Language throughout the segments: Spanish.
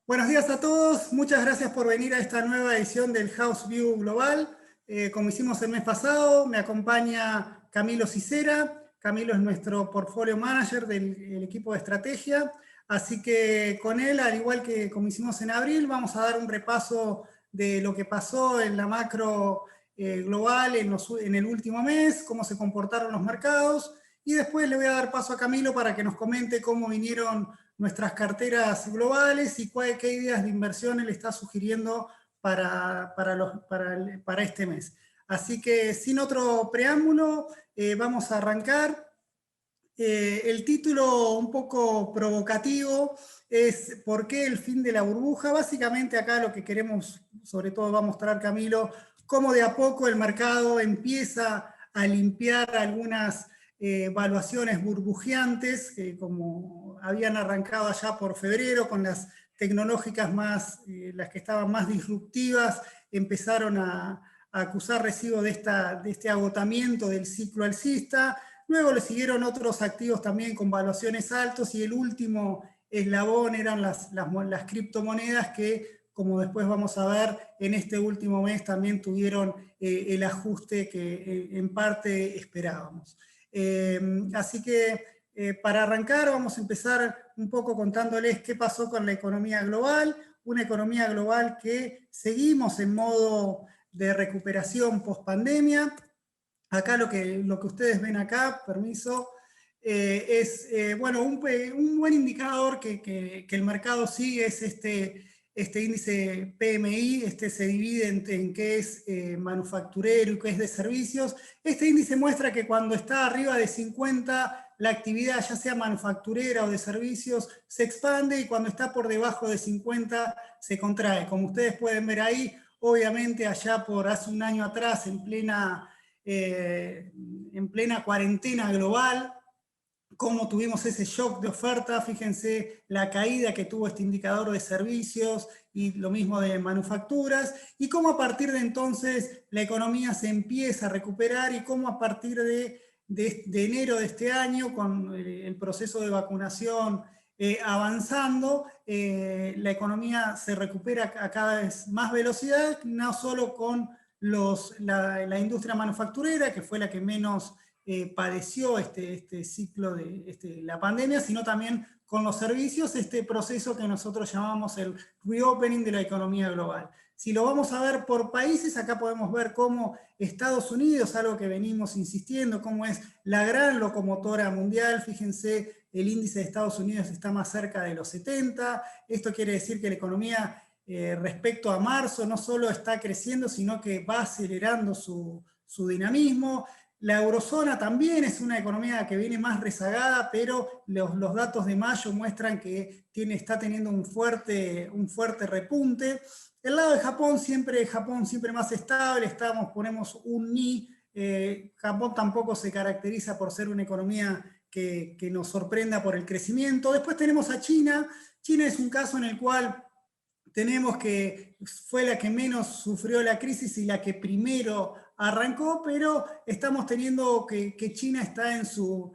Buenos días a todos, muchas gracias por venir a esta nueva edición del House View Global. Como hicimos el mes pasado, me acompaña Camilo Cicera. Camilo es nuestro portfolio manager del equipo de estrategia, así que con él, al igual que como hicimos en abril, vamos a dar un repaso de lo que pasó en la macro global en el último mes, cómo se comportaron los mercados, y después le voy a dar paso a Camilo para que nos comente cómo vinieron nuestras carteras globales y qué ideas de inversión él está sugiriendo para este mes. Así que sin otro preámbulo, vamos a arrancar. El título un poco provocativo es ¿por qué el fin de la burbuja? Básicamente acá lo que queremos, sobre todo va a mostrar Camilo, cómo de a poco el mercado empieza a limpiar algunas valuaciones burbujeantes, como habían arrancado allá por febrero con las tecnológicas las que estaban más disruptivas, empezaron a acusar recibo de este agotamiento del ciclo alcista. Luego le siguieron otros activos también con valuaciones altas y el último eslabón eran las criptomonedas que, como después vamos a ver, en este último mes también tuvieron el ajuste que en parte esperábamos. Así que para arrancar vamos a empezar un poco contándoles qué pasó con la economía global, una economía global que seguimos en modo de recuperación post-pandemia. Acá lo que ustedes ven acá, permiso, es bueno, un buen indicador que el mercado sigue es este índice PMI. Se divide en qué es manufacturero y qué es de servicios. Este índice muestra que cuando está arriba de 50, la actividad, ya sea manufacturera o de servicios, se expande, y cuando está por debajo de 50 se contrae. Como ustedes pueden ver ahí, obviamente allá por hace un año atrás, en plena cuarentena global, cómo tuvimos ese shock de oferta. Fíjense la caída que tuvo este indicador de servicios y lo mismo de manufacturas, y cómo a partir de entonces la economía se empieza a recuperar, y cómo a partir de enero de este año, con el proceso de vacunación avanzando, la economía se recupera a cada vez más velocidad, no solo con la industria manufacturera, que fue la que menos padeció este ciclo de la pandemia, sino también con los servicios, este proceso que nosotros llamamos el reopening de la economía global. Si lo vamos a ver por países, acá podemos ver cómo Estados Unidos, algo que venimos insistiendo, cómo es la gran locomotora mundial. Fíjense, el índice de Estados Unidos está más cerca de los 70. Esto quiere decir que la economía respecto a marzo no solo está creciendo, sino que va acelerando su dinamismo. La eurozona también es una economía que viene más rezagada, pero los datos de mayo muestran que está teniendo un fuerte repunte. El lado de Japón siempre más estable, ponemos un ni. Japón tampoco se caracteriza por ser una economía que nos sorprenda por el crecimiento. Después tenemos a China. China es un caso en el cual tenemos que fue la que menos sufrió la crisis y la que primero arrancó, pero estamos teniendo que China está en su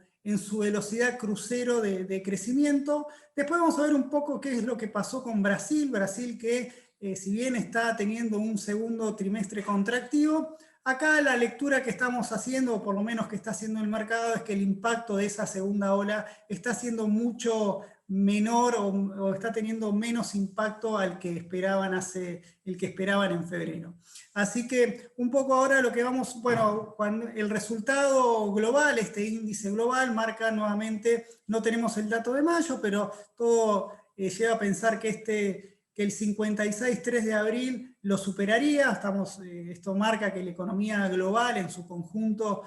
velocidad crucero de crecimiento. Después vamos a ver un poco qué es lo que pasó con Brasil, que si bien está teniendo un segundo trimestre contractivo, acá la lectura que estamos haciendo, o por lo menos que está haciendo el mercado, es que el impacto de esa segunda ola está siendo mucho menor, o está teniendo menos impacto al que esperaban en febrero. Así que un poco ahora lo que vamos, bueno, el resultado global, este índice global marca nuevamente, no tenemos el dato de mayo, pero todo lleva a pensar que el 56,3 de abril lo superaría. Esto marca que la economía global en su conjunto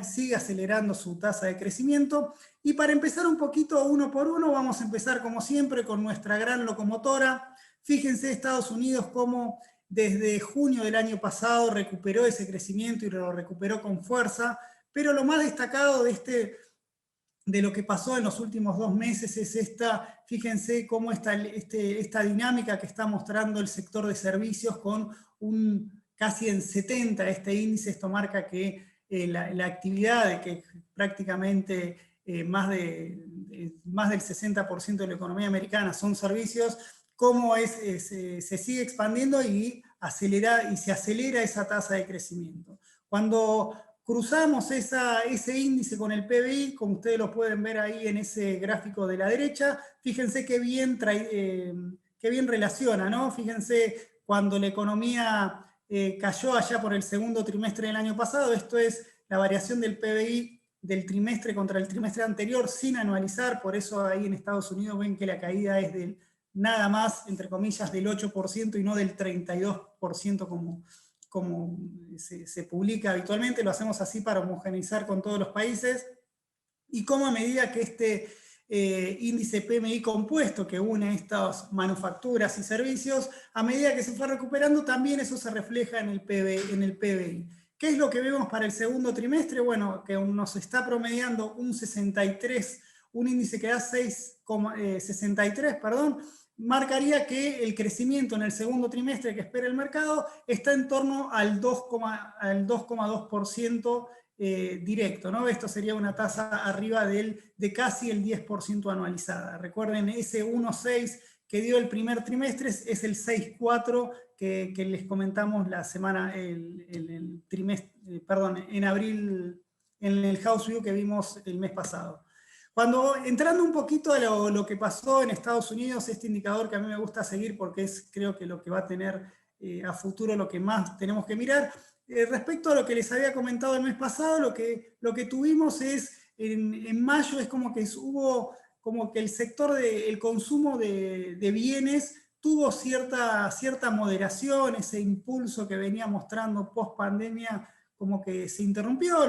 sigue acelerando su tasa de crecimiento. Y para empezar un poquito uno por uno, vamos a empezar como siempre con nuestra gran locomotora. Fíjense Estados Unidos cómo desde junio del año pasado recuperó ese crecimiento y lo recuperó con fuerza, pero lo más destacado de lo que pasó en los últimos 2 meses es fíjense cómo esta dinámica que está mostrando el sector de servicios con casi en 70 este índice. Esto marca que la actividad de que prácticamente más del 60% de la economía americana son servicios, cómo se sigue expandiendo y se acelera esa tasa de crecimiento. Cuando cruzamos ese índice con el PBI, como ustedes lo pueden ver ahí en ese gráfico de la derecha, fíjense qué bien relaciona, ¿no? Fíjense cuando la economía cayó allá por el segundo trimestre del año pasado, esto es la variación del PBI del trimestre contra el trimestre anterior sin anualizar, por eso ahí en Estados Unidos ven que la caída es del nada más, entre comillas, del 8% y no del 32% como se publica habitualmente. Lo hacemos así para homogeneizar con todos los países, y cómo a medida que este índice PMI compuesto que une estas manufacturas y servicios, a medida que se fue recuperando, también eso se refleja en el PBI. ¿Qué es lo que vemos para el segundo trimestre? Bueno, que nos está promediando un 63, un índice que da 63, perdón, marcaría que el crecimiento en el segundo trimestre que espera el mercado está en torno al 2,2% directo, ¿no? Esto sería una tasa arriba de casi el 10% anualizada. Recuerden, ese 1,6 que dio el primer trimestre es el 6,4 que les comentamos la semana, en abril, en el House View que vimos el mes pasado. Entrando un poquito a lo que pasó en Estados Unidos, este indicador que a mí me gusta seguir porque es, creo que lo que va a tener a futuro lo que más tenemos que mirar. Respecto a lo que les había comentado el mes pasado, lo que tuvimos es, en mayo, es como que hubo como que el sector del consumo de bienes tuvo cierta moderación, ese impulso que venía mostrando post pandemia como que se interrumpió.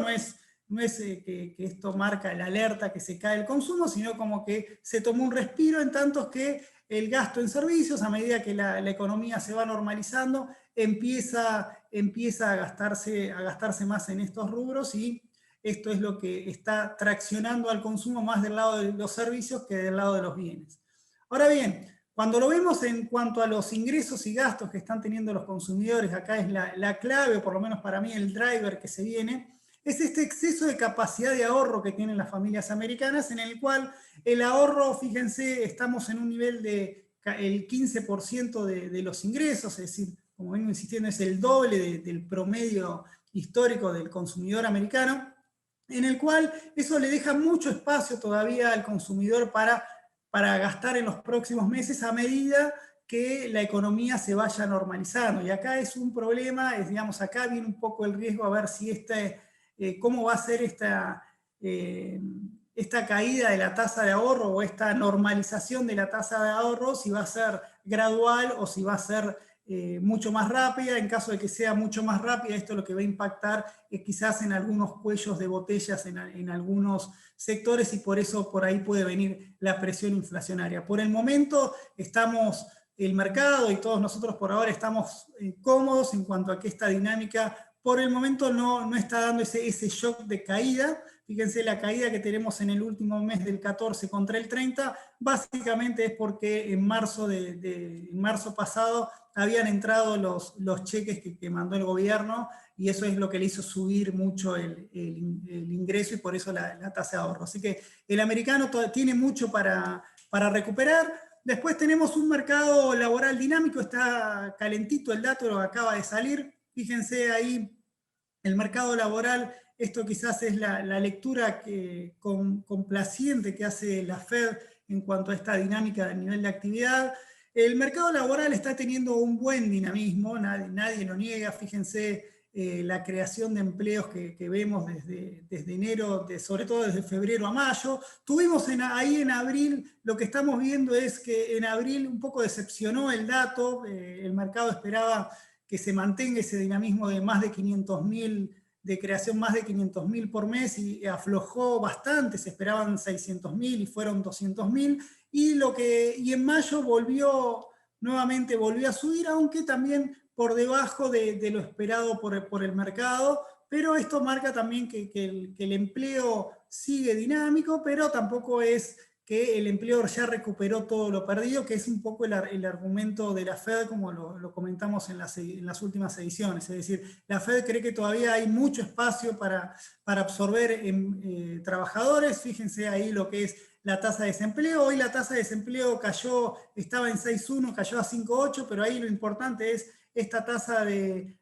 No es que esto marca la alerta que se cae el consumo, sino como que se tomó un respiro, en tanto que el gasto en servicios, a medida que la economía se va normalizando, empieza a gastarse más en estos rubros, y esto es lo que está traccionando al consumo más del lado de los servicios que del lado de los bienes. Ahora bien, cuando lo vemos en cuanto a los ingresos y gastos que están teniendo los consumidores, acá es la clave, o por lo menos para mí el driver que se viene, es este exceso de capacidad de ahorro que tienen las familias americanas, en el cual el ahorro, fíjense, estamos en un nivel de el 15% de los ingresos, es decir, como vengo insistiendo, es el doble del promedio histórico del consumidor americano, en el cual eso le deja mucho espacio todavía al consumidor para gastar en los próximos meses a medida que la economía se vaya normalizando. Y acá es un problema, digamos, acá viene un poco el riesgo a ver si cómo va a ser esta caída de la tasa de ahorro, o esta normalización de la tasa de ahorro, si va a ser gradual o si va a ser mucho más rápida. En caso de que sea mucho más rápida, esto lo que va a impactar es quizás en algunos cuellos de botellas en algunos sectores, y por eso por ahí puede venir la presión inflacionaria. Por el momento el mercado y todos nosotros por ahora estamos cómodos en cuanto a que esta dinámica por el momento no está dando ese shock de caída. Fíjense, la caída que tenemos en el último mes del 14 contra el 30, básicamente es porque en marzo pasado habían entrado los cheques que mandó el gobierno, y eso es lo que le hizo subir mucho el ingreso, y por eso la tasa de ahorro. Así que el americano tiene mucho para recuperar. Después tenemos un mercado laboral dinámico, está calentito el dato, acaba de salir. Fíjense ahí, el mercado laboral, esto quizás es la lectura complaciente que hace la Fed en cuanto a esta dinámica a nivel de actividad. El mercado laboral está teniendo un buen dinamismo, nadie lo niega. Fíjense la creación de empleos que vemos desde enero, sobre todo desde febrero a mayo. Tuvimos ahí en abril, lo que estamos viendo es que en abril un poco decepcionó el dato, el mercado esperaba que se mantenga ese dinamismo de más de 500.000, de creación más de 500.000 por mes, y aflojó bastante, se esperaban 600.000 y fueron 200.000, y en mayo nuevamente volvió a subir, aunque también por debajo de lo esperado por el mercado, pero esto marca también que el empleo sigue dinámico, pero tampoco es que el empleo ya recuperó todo lo perdido, que es un poco el argumento de la Fed, como lo comentamos en las últimas ediciones. Es decir, la Fed cree que todavía hay mucho espacio para absorber trabajadores. Fíjense ahí lo que es la tasa de desempleo. Hoy la tasa de desempleo estaba en 6,1, cayó a 5,8, pero ahí lo importante es esta tasa de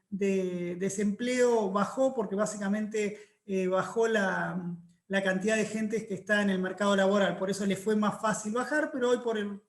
desempleo bajó porque básicamente bajó la cantidad de gente que está en el mercado laboral, por eso le fue más fácil bajar, pero hoy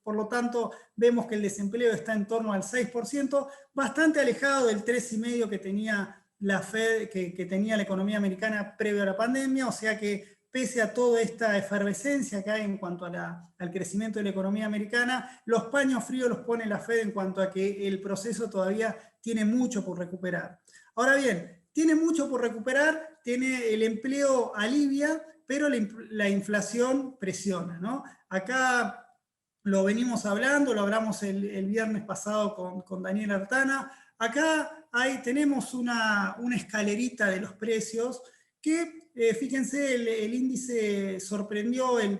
por lo tanto vemos que el desempleo está en torno al 6%, bastante alejado del 3,5% que tenía la Fed, que tenía la economía americana previo a la pandemia, o sea que pese a toda esta efervescencia que hay en cuanto al crecimiento de la economía americana, los paños fríos los pone la Fed en cuanto a que el proceso todavía tiene mucho por recuperar. Ahora bien, tiene mucho por recuperar, tiene el empleo alivia, pero la inflación presiona, ¿no? Acá lo venimos hablando, lo hablamos el viernes pasado con Daniel Artana. Acá tenemos una escalerita de los precios que, fíjense, el índice sorprendió, el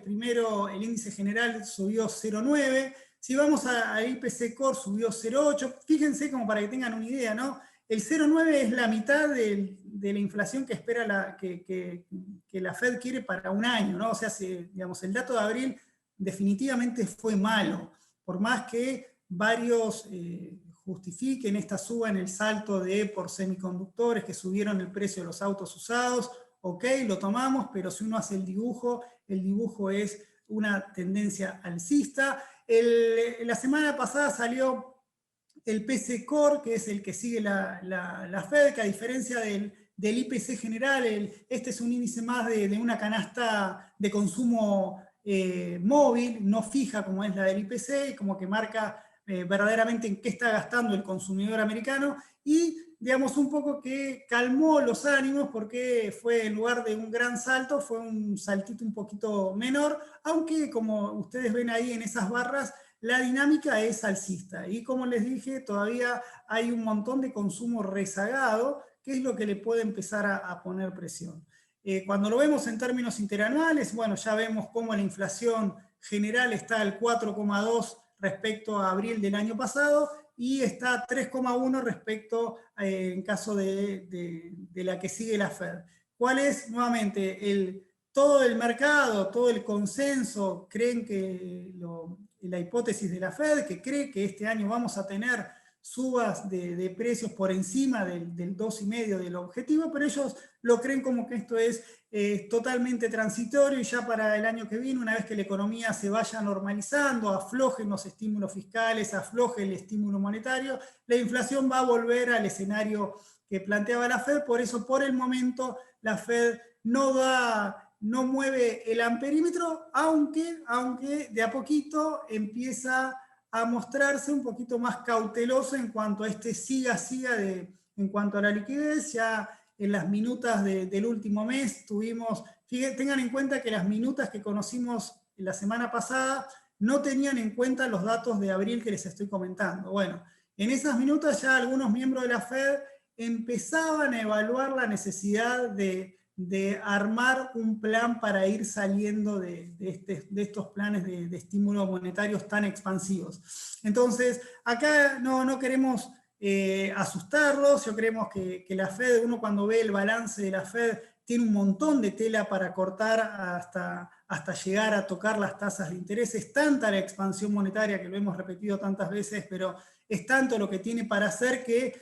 índice general subió 0,9, si vamos al IPC Core subió 0,8, fíjense como para que tengan una idea, ¿no? El 0,9 es la mitad de la inflación que espera que la Fed quiere para un año, ¿no? O sea, digamos, el dato de abril definitivamente fue malo, por más que varios justifiquen esta suba en el salto por semiconductores que subieron el precio de los autos usados, ok, lo tomamos, pero si uno hace el dibujo es una tendencia alcista. La semana pasada salió el PC Core, que es el que sigue la Fed, que a diferencia del IPC general, este es un índice más de una canasta de consumo móvil, no fija como es la del IPC, como que marca verdaderamente en qué está gastando el consumidor americano, y digamos un poco que calmó los ánimos porque fue, en lugar de un gran salto, fue un saltito un poquito menor, aunque como ustedes ven ahí en esas barras, la dinámica es alcista. Y como les dije, todavía hay un montón de consumo rezagado, que es lo que le puede empezar a poner presión. Cuando lo vemos en términos interanuales, bueno, ya vemos cómo la inflación general está al 4,2 respecto a abril del año pasado y está 3,1 respecto en caso de la que sigue la Fed. ¿Cuál es nuevamente todo el mercado, todo el consenso? Creen que la hipótesis de la Fed, que cree que este año vamos a tener subas de precios por encima del 2,5% del objetivo, pero ellos lo creen como que esto es totalmente transitorio y ya para el año que viene, una vez que la economía se vaya normalizando, aflojen los estímulos fiscales, afloje el estímulo monetario, la inflación va a volver al escenario que planteaba la Fed. Por eso, por el momento, la Fed no mueve el amperímetro, aunque de a poquito empieza a mostrarse un poquito más cauteloso en cuanto a este siga en cuanto a la liquidez. Ya en las minutas del último mes tengan en cuenta que las minutas que conocimos la semana pasada no tenían en cuenta los datos de abril que les estoy comentando. Bueno, en esas minutas ya algunos miembros de la Fed empezaban a evaluar la necesidad de armar un plan para ir saliendo de estos planes de estímulo monetarios tan expansivos. Entonces, acá no queremos asustarlos, yo creemos que la Fed, uno cuando ve el balance de la Fed, tiene un montón de tela para cortar hasta llegar a tocar las tasas de interés. Es tanta la expansión monetaria, que lo hemos repetido tantas veces, pero es tanto lo que tiene para hacer que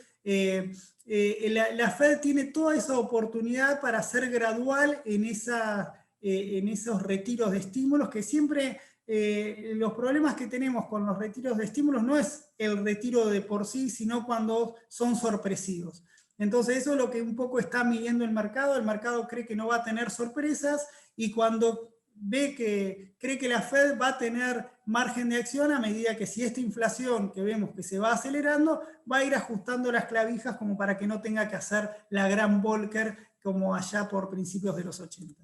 la Fed tiene toda esa oportunidad para ser gradual en esos retiros de estímulos, que siempre los problemas que tenemos con los retiros de estímulos no es el retiro de por sí, sino cuando son sorpresivos. Entonces eso es lo que un poco está midiendo el mercado cree que no va a tener sorpresas, y cuando cree que la Fed va a tener margen de acción a medida que, si esta inflación que vemos que se va acelerando, va a ir ajustando las clavijas como para que no tenga que hacer la gran Volcker como allá por principios de los 80.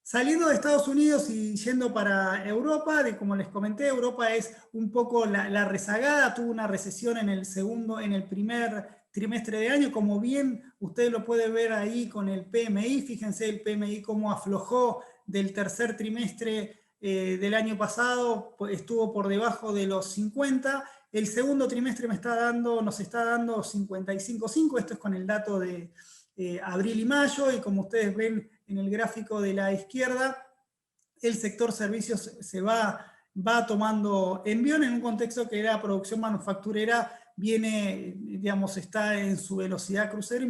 Saliendo de Estados Unidos y yendo para Europa, como les comenté, Europa es un poco la rezagada, tuvo una recesión en el primer trimestre de año, como bien usted lo puede ver ahí con el PMI. Fíjense el PMI cómo aflojó del tercer trimestre del año pasado, estuvo por debajo de los 50, el segundo trimestre nos está dando 55,5, esto es con el dato de abril y mayo, y como ustedes ven en el gráfico de la izquierda, el sector servicios va tomando envión en un contexto que la producción manufacturera viene, digamos, está en su velocidad crucero,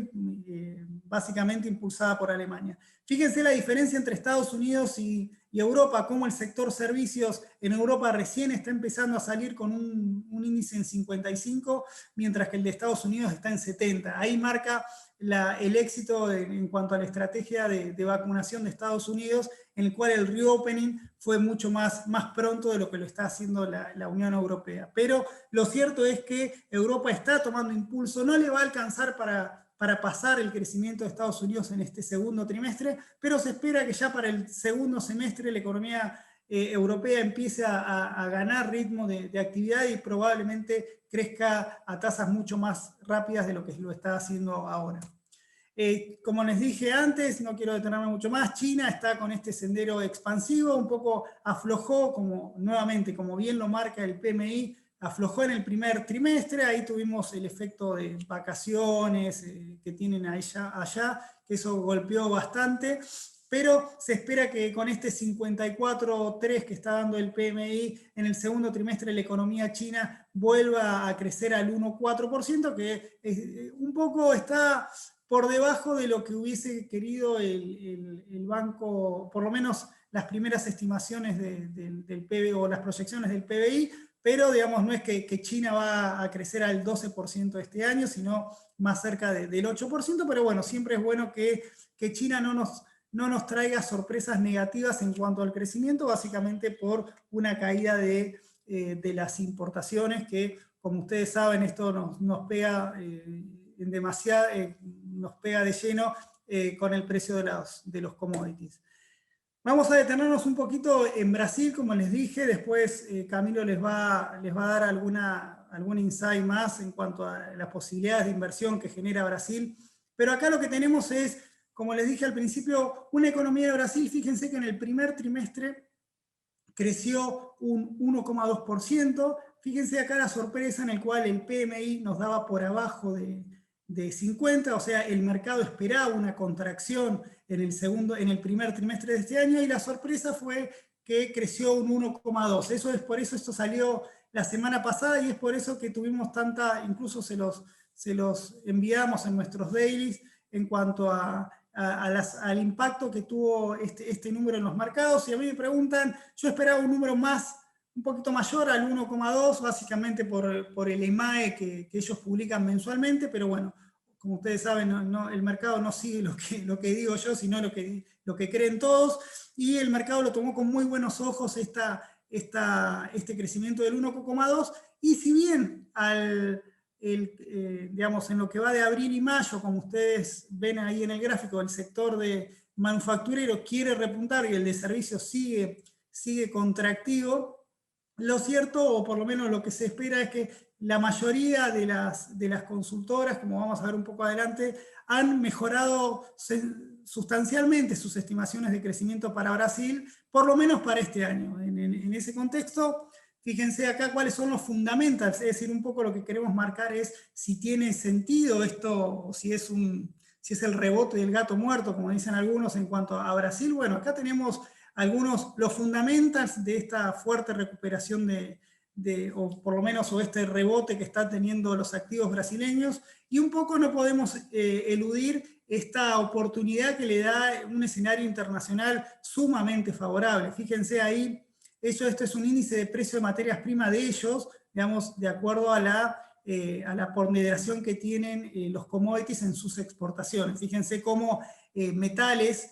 básicamente impulsada por Alemania. Fíjense la diferencia entre Estados Unidos y Europa, cómo el sector servicios en Europa recién está empezando a salir con un índice en 55, mientras que el de Estados Unidos está en 70. Ahí marca el éxito en cuanto a la estrategia de vacunación de Estados Unidos, en el cual el reopening fue mucho más pronto de lo que lo está haciendo la Unión Europea. Pero lo cierto es que Europa está tomando impulso, no le va a alcanzar para pasar el crecimiento de Estados Unidos en este segundo trimestre, pero se espera que ya para el segundo semestre la economía europea empiece a ganar ritmo de actividad y probablemente crezca a tasas mucho más rápidas de lo que lo está haciendo ahora. Como les dije antes, no quiero detenerme mucho más, China está con este sendero expansivo, un poco aflojó, nuevamente, como bien lo marca el PMI, aflojó en el primer trimestre, ahí tuvimos el efecto de vacaciones que tienen allá, que eso golpeó bastante, pero se espera que con este 54,3 que está dando el PMI en el segundo trimestre la economía china vuelva a crecer al 1,4%, que un poco está por debajo de lo que hubiese querido el banco, por lo menos las primeras estimaciones del PBI o las proyecciones del PBI, pero digamos no es que China va a crecer al 12% este año, sino más cerca del 8%, pero bueno, siempre es bueno que China no nos traiga sorpresas negativas en cuanto al crecimiento, básicamente por una caída de las importaciones, que como ustedes saben, esto nos pega nos pega de lleno con el precio de los commodities. Vamos a detenernos un poquito en Brasil, como les dije, después Camilo les va a dar algún insight más en cuanto a las posibilidades de inversión que genera Brasil, pero acá lo que tenemos es, como les dije al principio, una economía de Brasil, fíjense que en el primer trimestre creció un 1,2%, fíjense acá la sorpresa en el cual el PMI nos daba por abajo de 50, o sea, el mercado esperaba una contracción en el primer trimestre de este año, y la sorpresa fue que creció un 1,2. Por eso esto salió la semana pasada, y es por eso que tuvimos incluso se los enviamos en nuestros dailies en cuanto al impacto que tuvo este número en los mercados. Y a mí me preguntan, yo esperaba un número un poquito mayor al 1,2, básicamente por el EMAE que ellos publican mensualmente, pero bueno, como ustedes saben, el mercado no sigue lo que digo yo, sino lo que creen todos, y el mercado lo tomó con muy buenos ojos este crecimiento del 1,2, y si bien digamos, en lo que va de abril y mayo, como ustedes ven ahí en el gráfico, el sector de manufacturero quiere repuntar y el de servicios sigue contractivo, lo cierto, o por lo menos lo que se espera, es que la mayoría de las consultoras, como vamos a ver un poco adelante, han mejorado sustancialmente sus estimaciones de crecimiento para Brasil, por lo menos para este año. En ese contexto, fíjense acá cuáles son los fundamentals, es decir, un poco lo que queremos marcar es si tiene sentido esto, o si es el rebote del gato muerto, como dicen algunos en cuanto a Brasil. Bueno, acá tenemos los fundamentals de esta fuerte recuperación o por lo menos este rebote que están teniendo los activos brasileños, y un poco no podemos eludir esta oportunidad que le da un escenario internacional sumamente favorable. Fíjense ahí, esto es un índice de precio de materias primas de ellos, digamos, de acuerdo a la ponderación que tienen los commodities en sus exportaciones. Fíjense cómo metales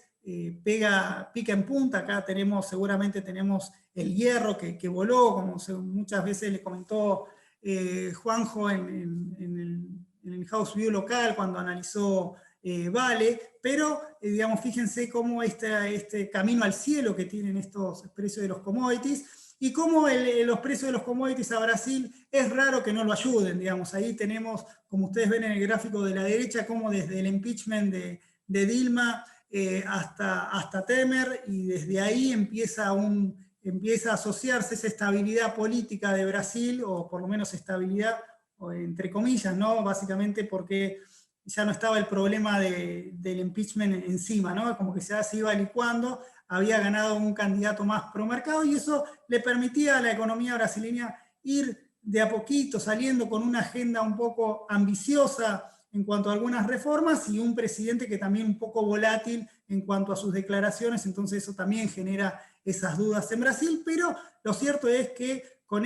pica en punta. Acá seguramente tenemos el hierro que voló, como muchas veces le comentó Juanjo en el House View local cuando analizó Vale, pero digamos, fíjense cómo este camino al cielo que tienen estos precios de los commodities, y cómo los precios de los commodities a Brasil es raro que no lo ayuden. Digamos, ahí tenemos, como ustedes ven en el gráfico de la derecha, cómo desde el impeachment de Dilma hasta Temer, y desde ahí empieza a asociarse esa estabilidad política de Brasil, o por lo menos estabilidad, entre comillas, ¿no? Básicamente porque ya no estaba el problema del impeachment encima, ¿no? Como que se iba licuando. había ganado un candidato más pro mercado, y eso le permitía a la economía brasileña ir de a poquito saliendo con una agenda un poco ambiciosa en cuanto a algunas reformas, y un presidente que también un poco volátil en cuanto a sus declaraciones, entonces eso también genera esas dudas en Brasil, pero lo cierto es que con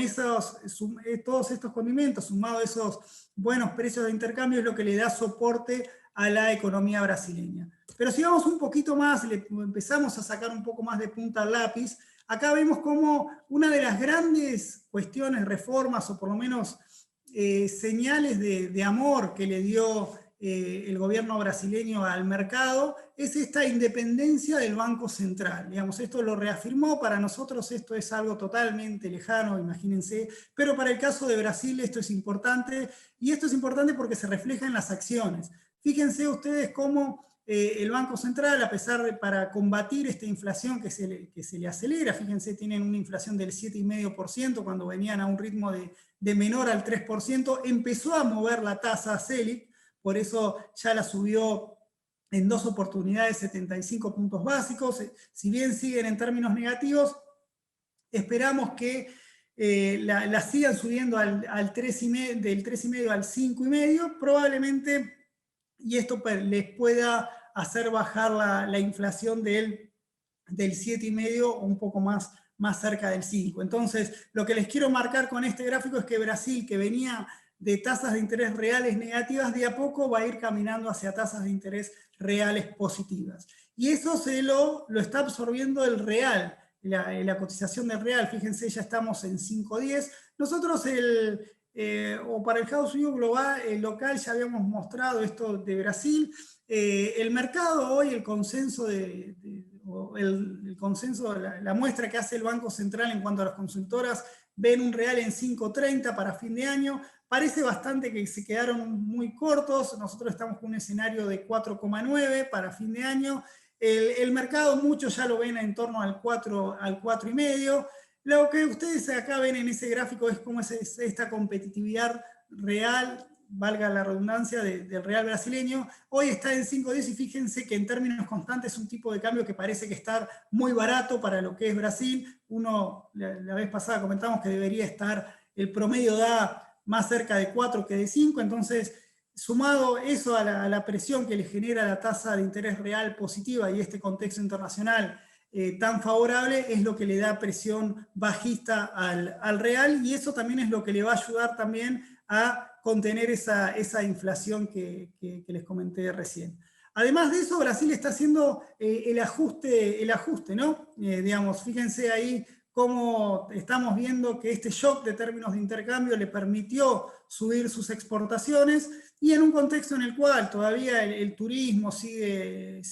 todos estos condimentos, sumado a esos buenos precios de intercambio, es lo que le da soporte a la economía brasileña. Pero si vamos un poquito más, empezamos a sacar un poco más de punta al lápiz, acá vemos como una de las grandes cuestiones, reformas, o por lo menos señales de amor que le dio el gobierno brasileño al mercado, es esta independencia del Banco Central. Digamos, esto lo reafirmó, para nosotros esto es algo totalmente lejano, imagínense, pero para el caso de Brasil esto es importante, y esto es importante porque se refleja en las acciones. Fíjense ustedes cómo el Banco Central, a pesar de, para combatir esta inflación que se le acelera, fíjense, tienen una inflación del 7,5% cuando venían a un ritmo de menor al 3%, empezó a mover la tasa Selic, por eso ya la subió en 2 oportunidades 75 puntos básicos. Si bien siguen en términos negativos, esperamos que la sigan subiendo del 3,5 al 5,5, probablemente, y esto les pueda hacer bajar la inflación del 7,5 o un poco más cerca del 5. Entonces, lo que les quiero marcar con este gráfico es que Brasil, que venía de tasas de interés reales negativas, de a poco va a ir caminando hacia tasas de interés reales positivas. Y eso lo está absorbiendo el real, la cotización del real. Fíjense, ya estamos en 5,10. Nosotros o para el House View global, local, ya habíamos mostrado esto de Brasil. El mercado hoy, el consenso la muestra que hace el Banco Central en cuanto a las consultoras, ven un real en 5,30 para fin de año. Parece bastante que se quedaron muy cortos. Nosotros estamos con un escenario de 4,9 para fin de año. El mercado, muchos ya lo ven en torno al 4,5. Lo que ustedes acá ven en ese gráfico es cómo es esta competitividad real, valga la redundancia, del real brasileño. Hoy está en 5,10, y fíjense que en términos constantes es un tipo de cambio que parece que está muy barato para lo que es Brasil. La vez pasada comentamos que debería estar, el promedio da más cerca de 4 que de 5, entonces sumado eso a la presión que le genera la tasa de interés real positiva y este contexto internacional tan favorable, es lo que le da presión bajista al real, y eso también es lo que le va a ayudar también a contener esa inflación que les comenté recién. Además de eso, Brasil está haciendo el ajuste, ¿no? Digamos, fíjense ahí cómo estamos viendo que este shock de términos de intercambio le permitió subir sus exportaciones, y en un contexto en el cual todavía el turismo se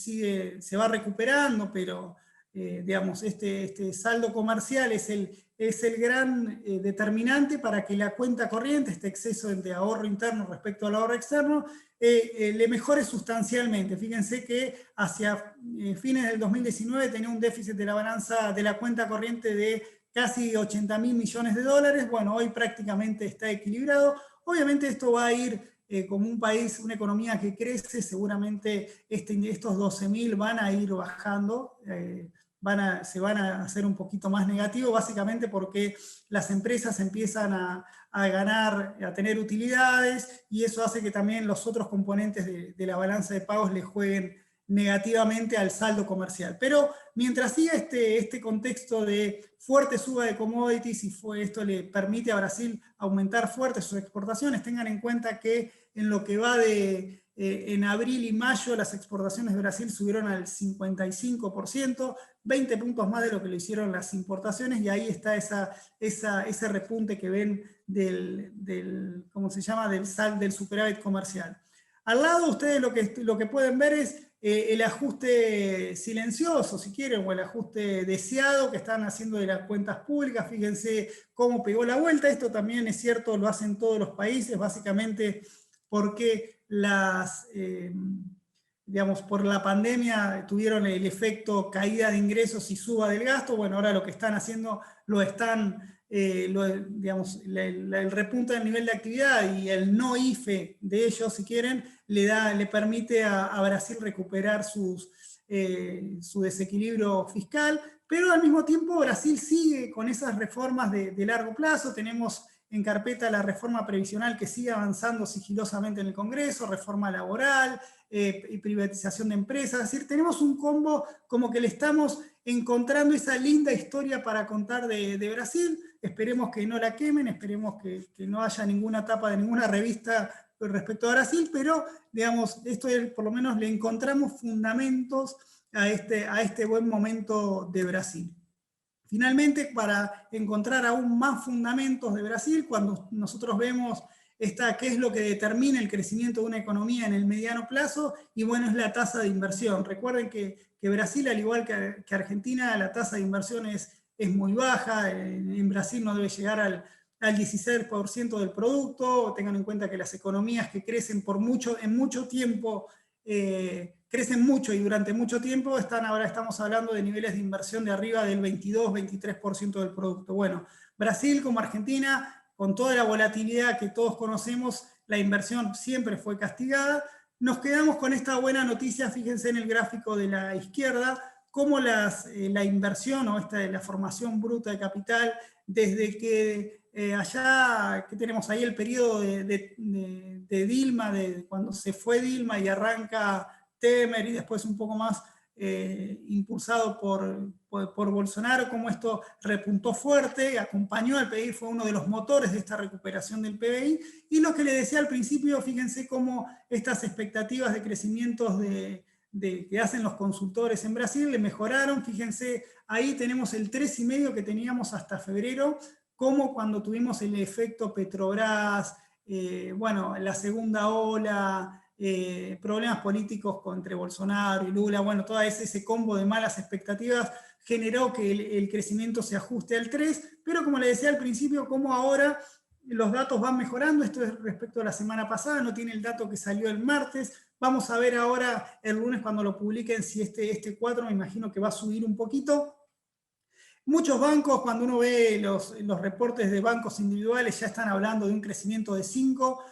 va recuperando, pero digamos, este saldo comercial es el gran determinante para que la cuenta corriente, este exceso de ahorro interno respecto al ahorro externo, le mejore sustancialmente. Fíjense que hacia fines del 2019 tenía un déficit de la balanza de la cuenta corriente de casi 80.000 millones de dólares. Bueno, hoy prácticamente está equilibrado. Obviamente esto va a ir como un país, una economía que crece, seguramente estos 12.000 van a ir bajando, se van a hacer un poquito más negativos, básicamente porque las empresas empiezan a ganar, a tener utilidades, y eso hace que también los otros componentes de la balanza de pagos le jueguen negativamente al saldo comercial. Pero mientras siga este contexto de fuerte suba de commodities, y esto le permite a Brasil aumentar fuerte sus exportaciones, tengan en cuenta que en lo que va en abril y mayo, las exportaciones de Brasil subieron al 55%, 20 puntos más de lo que lo hicieron las importaciones, y ahí está ese repunte que ven ¿cómo se llama?, del superávit comercial. Al lado, ustedes lo que pueden ver es el ajuste silencioso, si quieren, o el ajuste deseado que están haciendo de las cuentas públicas. Fíjense cómo pegó la vuelta. Esto también es cierto, lo hacen todos los países, básicamente porque digamos, por la pandemia tuvieron el efecto caída de ingresos y suba del gasto. Bueno, ahora lo que están haciendo, digamos, el repunte del nivel de actividad y el no IFE de ellos, si quieren, le permite a Brasil recuperar sus su desequilibrio fiscal, pero al mismo tiempo Brasil sigue con esas reformas de largo plazo. Tenemos en carpeta la reforma previsional que sigue avanzando sigilosamente en el Congreso, reforma laboral, y privatización de empresas. Es decir, tenemos un combo como que le estamos encontrando esa linda historia para contar de Brasil. Esperemos que no la quemen, esperemos que no haya ninguna tapa de ninguna revista respecto a Brasil, pero digamos, esto es, por lo menos le encontramos fundamentos a este buen momento de Brasil. Finalmente, para encontrar aún más fundamentos de Brasil, cuando nosotros vemos qué es lo que determina el crecimiento de una economía en el mediano plazo, y bueno, es la tasa de inversión. Recuerden que Brasil, al igual que Argentina, la tasa de inversión es muy baja. En Brasil no debe llegar al 16% del producto. Tengan en cuenta que las economías que crecen en mucho tiempo, crecen mucho y durante mucho tiempo, ahora estamos hablando de niveles de inversión de arriba del 22-23% del producto. Bueno, Brasil como Argentina, con toda la volatilidad que todos conocemos, la inversión siempre fue castigada. Nos quedamos con esta buena noticia, fíjense en el gráfico de la izquierda, cómo la inversión o la formación bruta de capital, desde que allá, que tenemos ahí el periodo de Dilma, cuando se fue Dilma y arranca Temer, y después un poco más impulsado por Bolsonaro, como esto repuntó fuerte, acompañó al PBI, fue uno de los motores de esta recuperación del PBI, y lo que les decía al principio, fíjense cómo estas expectativas de crecimientos que hacen los consultores en Brasil le mejoraron. Fíjense, ahí tenemos el 3,5 que teníamos hasta febrero, como cuando tuvimos el efecto Petrobras, bueno, la segunda ola, problemas políticos entre Bolsonaro y Lula, bueno, todo ese combo de malas expectativas generó que el crecimiento se ajuste al 3, pero como les decía al principio, como ahora los datos van mejorando. Esto es respecto a la semana pasada, no tiene el dato que salió el martes. Vamos a ver ahora el lunes cuando lo publiquen si este 4 me imagino que va a subir un poquito. Muchos bancos, cuando uno ve los reportes de bancos individuales, ya están hablando de un crecimiento de 5.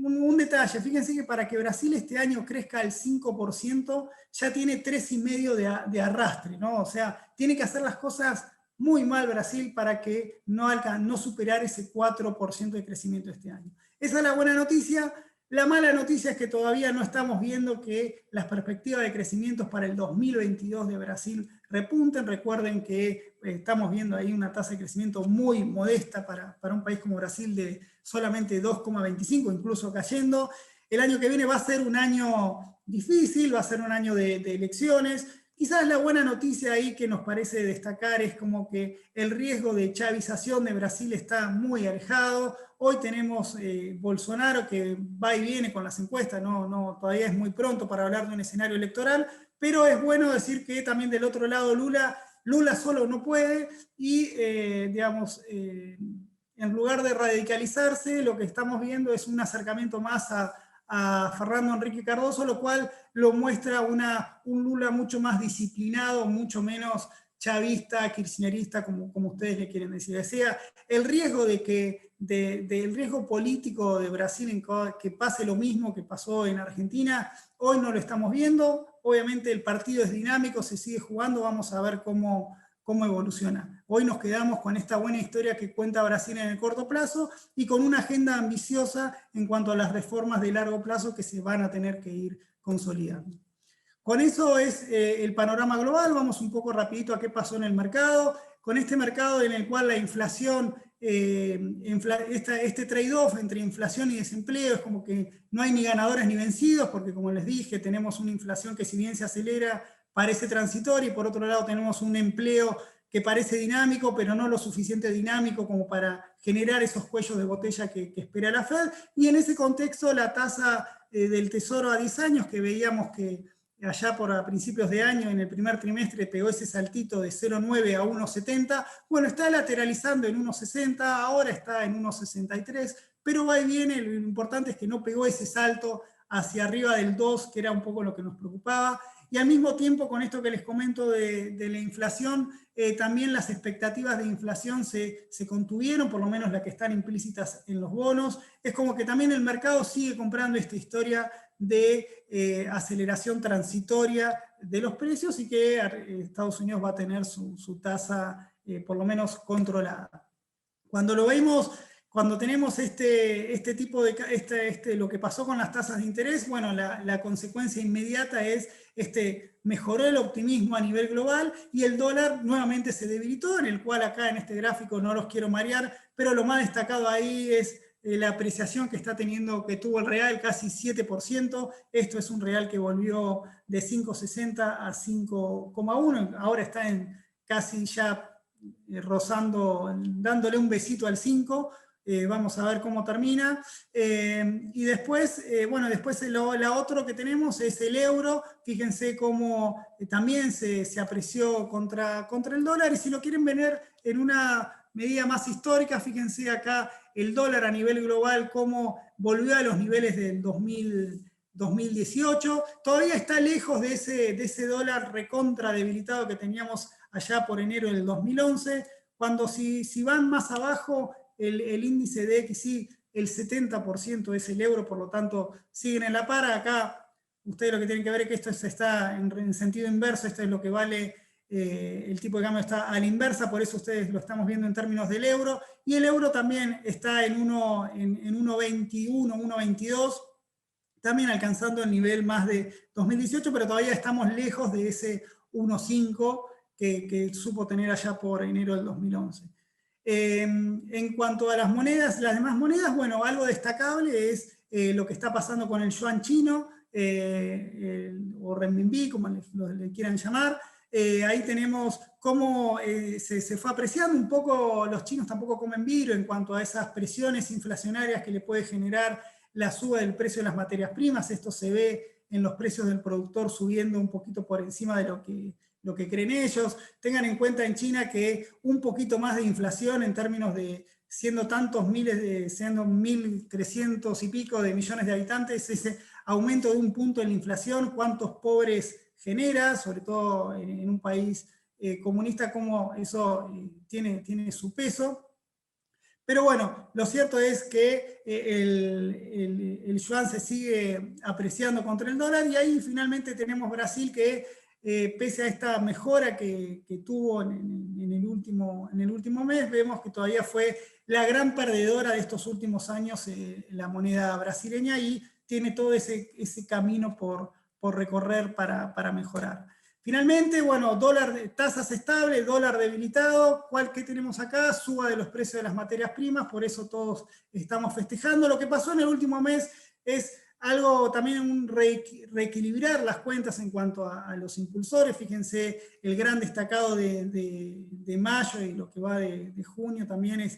Un detalle, fíjense que para que Brasil este año crezca al 5%, ya tiene 3,5 de arrastre, ¿no? O sea, tiene que hacer las cosas muy mal Brasil para que no superar ese 4% de crecimiento este año. Esa es la buena noticia. La mala noticia es que todavía no estamos viendo que las perspectivas de crecimientos para el 2022 de Brasil repunten. Recuerden que estamos viendo ahí una tasa de crecimiento muy modesta para un país como Brasil, de solamente 2,25, incluso cayendo. El año que viene va a ser un año difícil, va a ser un año de elecciones. Quizás la buena noticia ahí que nos parece destacar es como que el riesgo de chavización de Brasil está muy alejado. Hoy tenemos Bolsonaro que va y viene con las encuestas, todavía es muy pronto para hablar de un escenario electoral, pero es bueno decir que también del otro lado Lula solo no puede, y digamos, en lugar de radicalizarse, lo que estamos viendo es un acercamiento más a Fernando Henrique Cardoso, lo cual lo muestra un Lula mucho más disciplinado, mucho menos chavista, kirchnerista, como ustedes le quieren decir. Decía, el riesgo del riesgo político de Brasil en que pase lo mismo que pasó en Argentina, hoy no lo estamos viendo. Obviamente el partido es dinámico, se sigue jugando, vamos a ver cómo evoluciona. Hoy nos quedamos con esta buena historia que cuenta Brasil en el corto plazo y con una agenda ambiciosa en cuanto a las reformas de largo plazo que se van a tener que ir consolidando. Con eso es el panorama global. Vamos un poco rapidito a qué pasó en el mercado. Con este mercado en el cual la inflación, este trade-off entre inflación y desempleo, es como que no hay ni ganadores ni vencidos, porque como les dije, tenemos una inflación que si bien se acelera, parece transitoria, y por otro lado tenemos un empleo que parece dinámico, pero no lo suficiente dinámico como para generar esos cuellos de botella que espera la Fed. Y en ese contexto la tasa del Tesoro a 10 años, que veíamos que allá a principios de año, en el primer trimestre, pegó ese saltito de 0,9 a 1,70, bueno, está lateralizando en 1,60, ahora está en 1,63, pero va y viene. Lo importante es que no pegó ese salto hacia arriba del 2, que era un poco lo que nos preocupaba. Y al mismo tiempo, con esto que les comento de la inflación, también las expectativas de inflación se contuvieron, por lo menos las que están implícitas en los bonos. Es como que también el mercado sigue comprando esta historia de aceleración transitoria de los precios y que Estados Unidos va a tener su tasa por lo menos controlada. Cuando lo vemos, cuando tenemos este tipo de, lo que pasó con las tasas de interés, bueno, la consecuencia inmediata es mejoró el optimismo a nivel global y el dólar nuevamente se debilitó, en el cual acá en este gráfico no los quiero marear, pero lo más destacado ahí es la apreciación que está teniendo, que tuvo el real, casi 7%. Esto es un real que volvió de 5,60 a 5,1, ahora está en casi ya rozando, dándole un besito al 5, vamos a ver cómo termina. Y después, bueno, después la otro que tenemos es el euro. Fíjense cómo también se apreció contra el dólar, y si lo quieren ver en una medida más histórica, fíjense acá el dólar a nivel global, cómo volvió a los niveles del 2018. Todavía está lejos de ese dólar recontra debilitado que teníamos allá por enero del 2011, cuando si van más abajo, el índice de XY, el 70% es el euro, por lo tanto siguen en la par. Acá ustedes lo que tienen que ver es que esto está en sentido inverso, esto es lo que vale, el tipo de cambio está a la inversa, por eso ustedes lo estamos viendo en términos del euro, y el euro también está en 1,21, 1,22, también alcanzando el nivel más de 2018, pero todavía estamos lejos de ese 1,5 que supo tener allá por enero del 2011. En cuanto a las monedas, las demás monedas, bueno, algo destacable es lo que está pasando con el yuan chino, o renminbi, como le quieran llamar. Ahí tenemos cómo se fue apreciando un poco. Los chinos tampoco comen vidrio en cuanto a esas presiones inflacionarias que le puede generar la suba del precio de las materias primas. Esto se ve en los precios del productor subiendo un poquito por encima de lo que creen ellos. Tengan en cuenta en China que un poquito más de inflación en términos de, siendo tantos miles, siendo 1.300 y pico de millones de habitantes, ese aumento de un punto en la inflación, cuántos pobres genera, sobre todo en un país comunista, como eso tiene su peso. Pero bueno, lo cierto es que el yuan se sigue apreciando contra el dólar, y ahí finalmente tenemos Brasil que, pese a esta mejora que tuvo en el último mes, vemos que todavía fue la gran perdedora de estos últimos años, la moneda brasileña, y tiene todo ese camino por recorrer para mejorar. Finalmente, bueno, tasas estables, dólar debilitado. ¿Qué tenemos acá? Suba de los precios de las materias primas, por eso todos estamos festejando. Lo que pasó en el último mes es algo también, un reequilibrar las cuentas en cuanto a los impulsores. Fíjense, el gran destacado de mayo y lo que va de junio también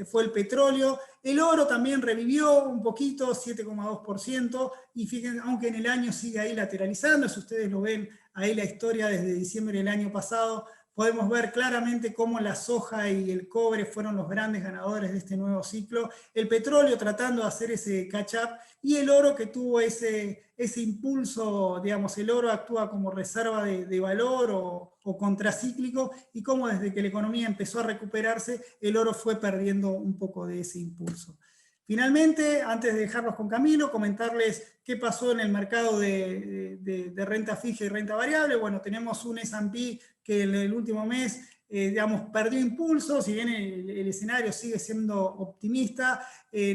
fue el petróleo. El oro también revivió un poquito, 7,2%, y fíjense, aunque en el año sigue ahí lateralizando, si ustedes lo ven ahí la historia desde diciembre del año pasado, podemos ver claramente cómo la soja y el cobre fueron los grandes ganadores de este nuevo ciclo. El petróleo tratando de hacer ese catch-up, y el oro que tuvo ese impulso, digamos, el oro actúa como reserva de valor o contracíclico, y cómo desde que la economía empezó a recuperarse, el oro fue perdiendo un poco de ese impulso. Finalmente, antes de dejarlos con Camilo, comentarles qué pasó en el mercado de renta fija y renta variable. Bueno, tenemos un S&P que en el último mes, digamos, perdió impulso. Si bien el escenario sigue siendo optimista,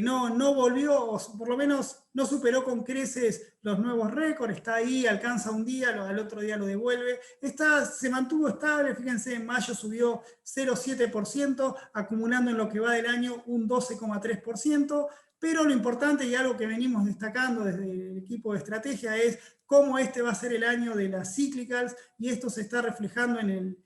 no volvió, o por lo menos no superó con creces los nuevos récords. Está ahí, alcanza un día, al otro día lo devuelve. Se mantuvo estable. Fíjense, en mayo subió 0,7%, acumulando en lo que va del año un 12,3%. Pero lo importante, y algo que venimos destacando desde el equipo de estrategia, es cómo va a ser el año de las cíclicas, y esto se está reflejando en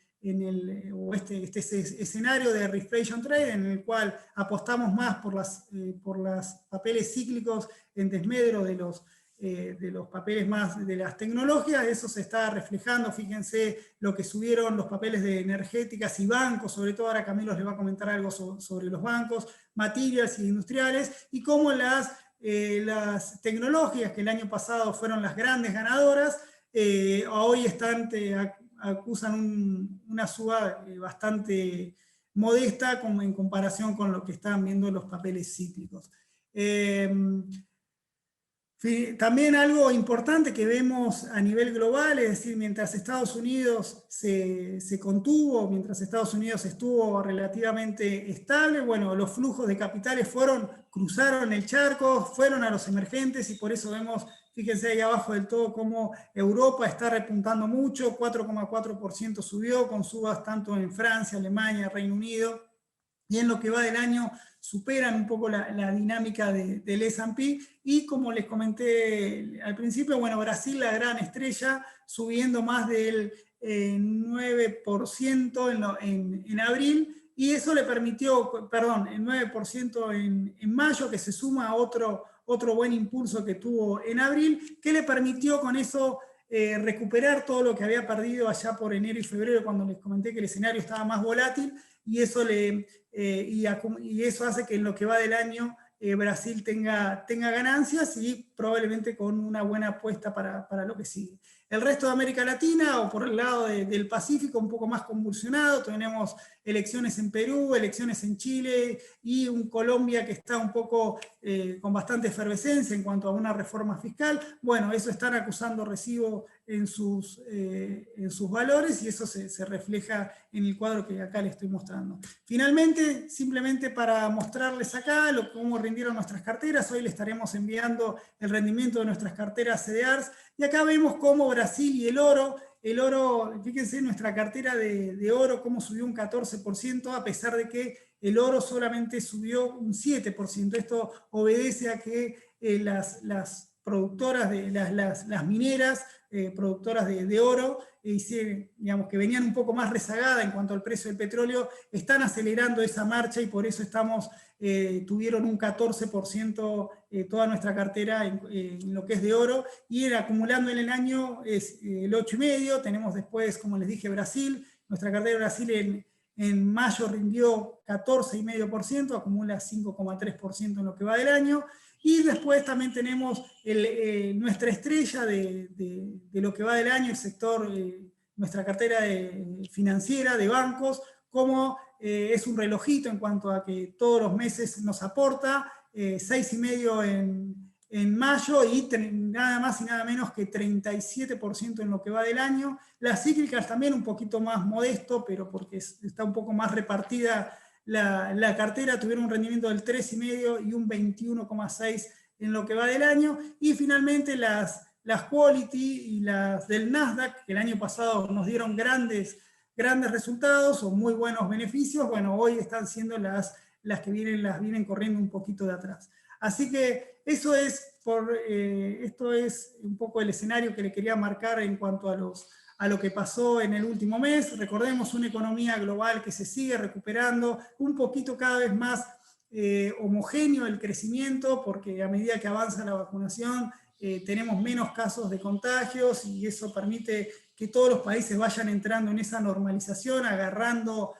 este escenario de reflation trade, en el cual apostamos más por los papeles cíclicos en desmedro de los papeles más de las tecnologías. Eso se está reflejando. Fíjense lo que subieron los papeles de energéticas y bancos, sobre todo. Ahora Camilo les va a comentar algo sobre los bancos, materials y industriales, y cómo las tecnológicas, que el año pasado fueron las grandes ganadoras, hoy acusan una suba bastante modesta en comparación con lo que están viendo los papeles cíclicos. También algo importante que vemos a nivel global, es decir, mientras Estados Unidos se contuvo, mientras Estados Unidos estuvo relativamente estable, bueno, los flujos de capitales cruzaron el charco, fueron a los emergentes, y por eso vemos, fíjense ahí abajo del todo, cómo Europa está repuntando mucho, 4,4% subió, con subas tanto en Francia, Alemania, Reino Unido, y en lo que va del año superan un poco la dinámica del S&P, y como les comenté al principio, bueno, Brasil, la gran estrella, subiendo más del 9% en abril, y eso le permitió, perdón, el 9% en mayo, que se suma a otro buen impulso que tuvo en abril, que le permitió con eso recuperar todo lo que había perdido allá por enero y febrero, cuando les comenté que el escenario estaba más volátil, y eso hace que en lo que va del año Brasil tenga ganancias, y probablemente con una buena apuesta para lo que sigue. El resto de América Latina, o por el lado del Pacífico, un poco más convulsionado. Tenemos elecciones en Perú, elecciones en Chile, y un Colombia que está un poco con bastante efervescencia en cuanto a una reforma fiscal. Bueno, eso están acusando recibo en sus valores, y eso se refleja en el cuadro que acá les estoy mostrando. Finalmente, simplemente para mostrarles acá cómo rindieron nuestras carteras, hoy les estaremos enviando el rendimiento de nuestras carteras CDRs, y acá vemos cómo Brasil y el oro, fíjense nuestra cartera de oro, cómo subió un 14%, a pesar de que el oro solamente subió un 7%. Esto obedece a que las productoras, las mineras, productoras de oro, digamos, que venían un poco más rezagadas en cuanto al precio del petróleo, están acelerando esa marcha, y por eso tuvieron un 14% toda nuestra cartera en lo que es de oro, y acumulando en el año es el 8,5%. Tenemos después, como les dije, Brasil. Nuestra cartera de Brasil en mayo rindió 14,5%, acumula 5,3% en lo que va del año. Y después también tenemos nuestra estrella de lo que va del año, el sector, nuestra cartera financiera de bancos, como es un relojito en cuanto a que todos los meses nos aporta 6,5% en mayo, y nada más y nada menos que 37% en lo que va del año. Las cíclicas también un poquito más modesto, pero porque está un poco más repartida la cartera, tuvieron un rendimiento del 3,5% y un 21,6% en lo que va del año. Y finalmente las quality y las del Nasdaq, que el año pasado nos dieron grandes resultados o muy buenos beneficios, bueno, hoy están siendo las que vienen corriendo un poquito de atrás. Así que esto es un poco el escenario que le quería marcar en cuanto a lo que pasó en el último mes. Recordemos, una economía global que se sigue recuperando, un poquito cada vez más homogéneo el crecimiento, porque a medida que avanza la vacunación tenemos menos casos de contagios, y eso permite que todos los países vayan entrando en esa normalización, agarrando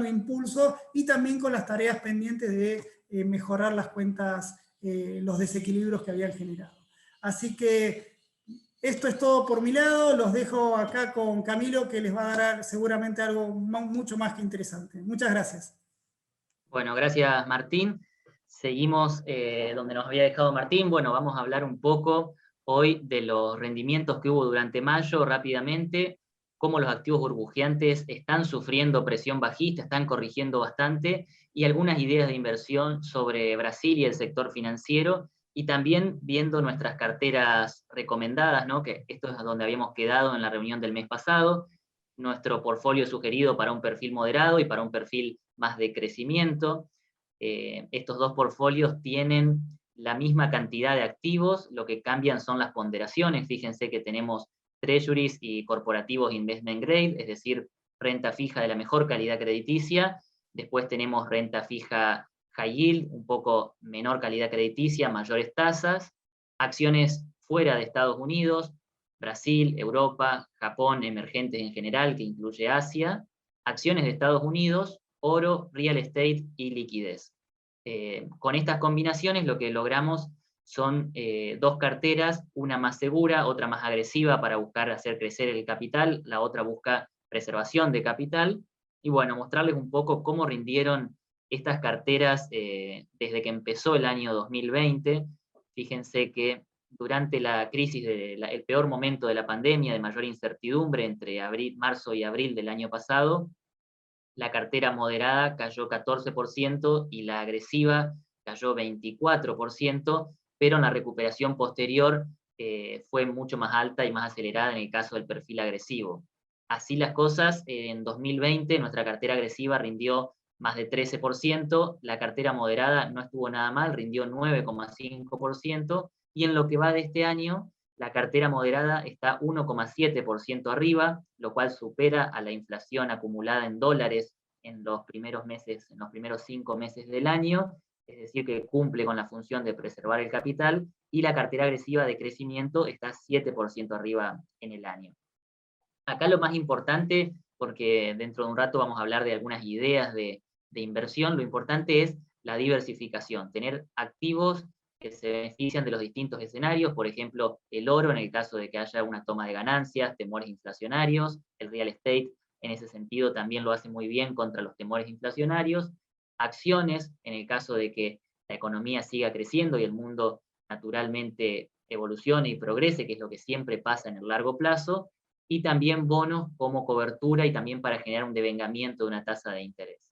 impulso, y también con las tareas pendientes de mejorar las cuentas, los desequilibrios que habían generado. Así que esto es todo por mi lado. Los dejo acá con Camilo, que les va a dar seguramente algo mucho más que interesante. Muchas gracias. Bueno, gracias Martín. Seguimos donde nos había dejado Martín. Bueno, vamos a hablar un poco hoy de los rendimientos que hubo durante mayo rápidamente, cómo los activos burbujeantes están sufriendo presión bajista, están corrigiendo bastante, y algunas ideas de inversión sobre Brasil y el sector financiero, y también viendo nuestras carteras recomendadas, ¿no? Que esto es donde habíamos quedado en la reunión del mes pasado, nuestro portfolio sugerido para un perfil moderado y para un perfil más de crecimiento. Estos dos portfolios tienen la misma cantidad de activos, lo que cambian son las ponderaciones. Fíjense que tenemos treasuries y corporativos investment grade, es decir, renta fija de la mejor calidad crediticia. Después tenemos renta fija high yield, un poco menor calidad crediticia, mayores tasas. Acciones fuera de Estados Unidos, Brasil, Europa, Japón, emergentes en general, que incluye Asia. Acciones de Estados Unidos, oro, real estate y liquidez. Con estas combinaciones lo que logramos son dos carteras, una más segura, otra más agresiva para buscar hacer crecer el capital, la otra busca preservación de capital. Y bueno, mostrarles un poco cómo rindieron estas carteras desde que empezó el año 2020. Fíjense que durante la crisis, el peor momento de la pandemia, de mayor incertidumbre, entre marzo y abril del año pasado, la cartera moderada cayó 14% y la agresiva cayó 24%, pero en la recuperación posterior fue mucho más alta y más acelerada en el caso del perfil agresivo. Así las cosas, en 2020 nuestra cartera agresiva rindió más de 13%, la cartera moderada no estuvo nada mal, rindió 9,5%, y en lo que va de este año, la cartera moderada está 1,7% arriba, lo cual supera a la inflación acumulada en dólares en los primeros meses, en los primeros 5 meses del año, es decir, que cumple con la función de preservar el capital, y la cartera agresiva de crecimiento está 7% arriba en el año. Acá lo más importante, porque dentro de un rato vamos a hablar de algunas ideas de inversión, lo importante es la diversificación, tener activos que se benefician de los distintos escenarios, por ejemplo, el oro en el caso de que haya una toma de ganancias, temores inflacionarios, el real estate en ese sentido también lo hace muy bien contra los temores inflacionarios, acciones en el caso de que la economía siga creciendo y el mundo naturalmente evolucione y progrese, que es lo que siempre pasa en el largo plazo, y también bonos como cobertura y también para generar un devengamiento de una tasa de interés.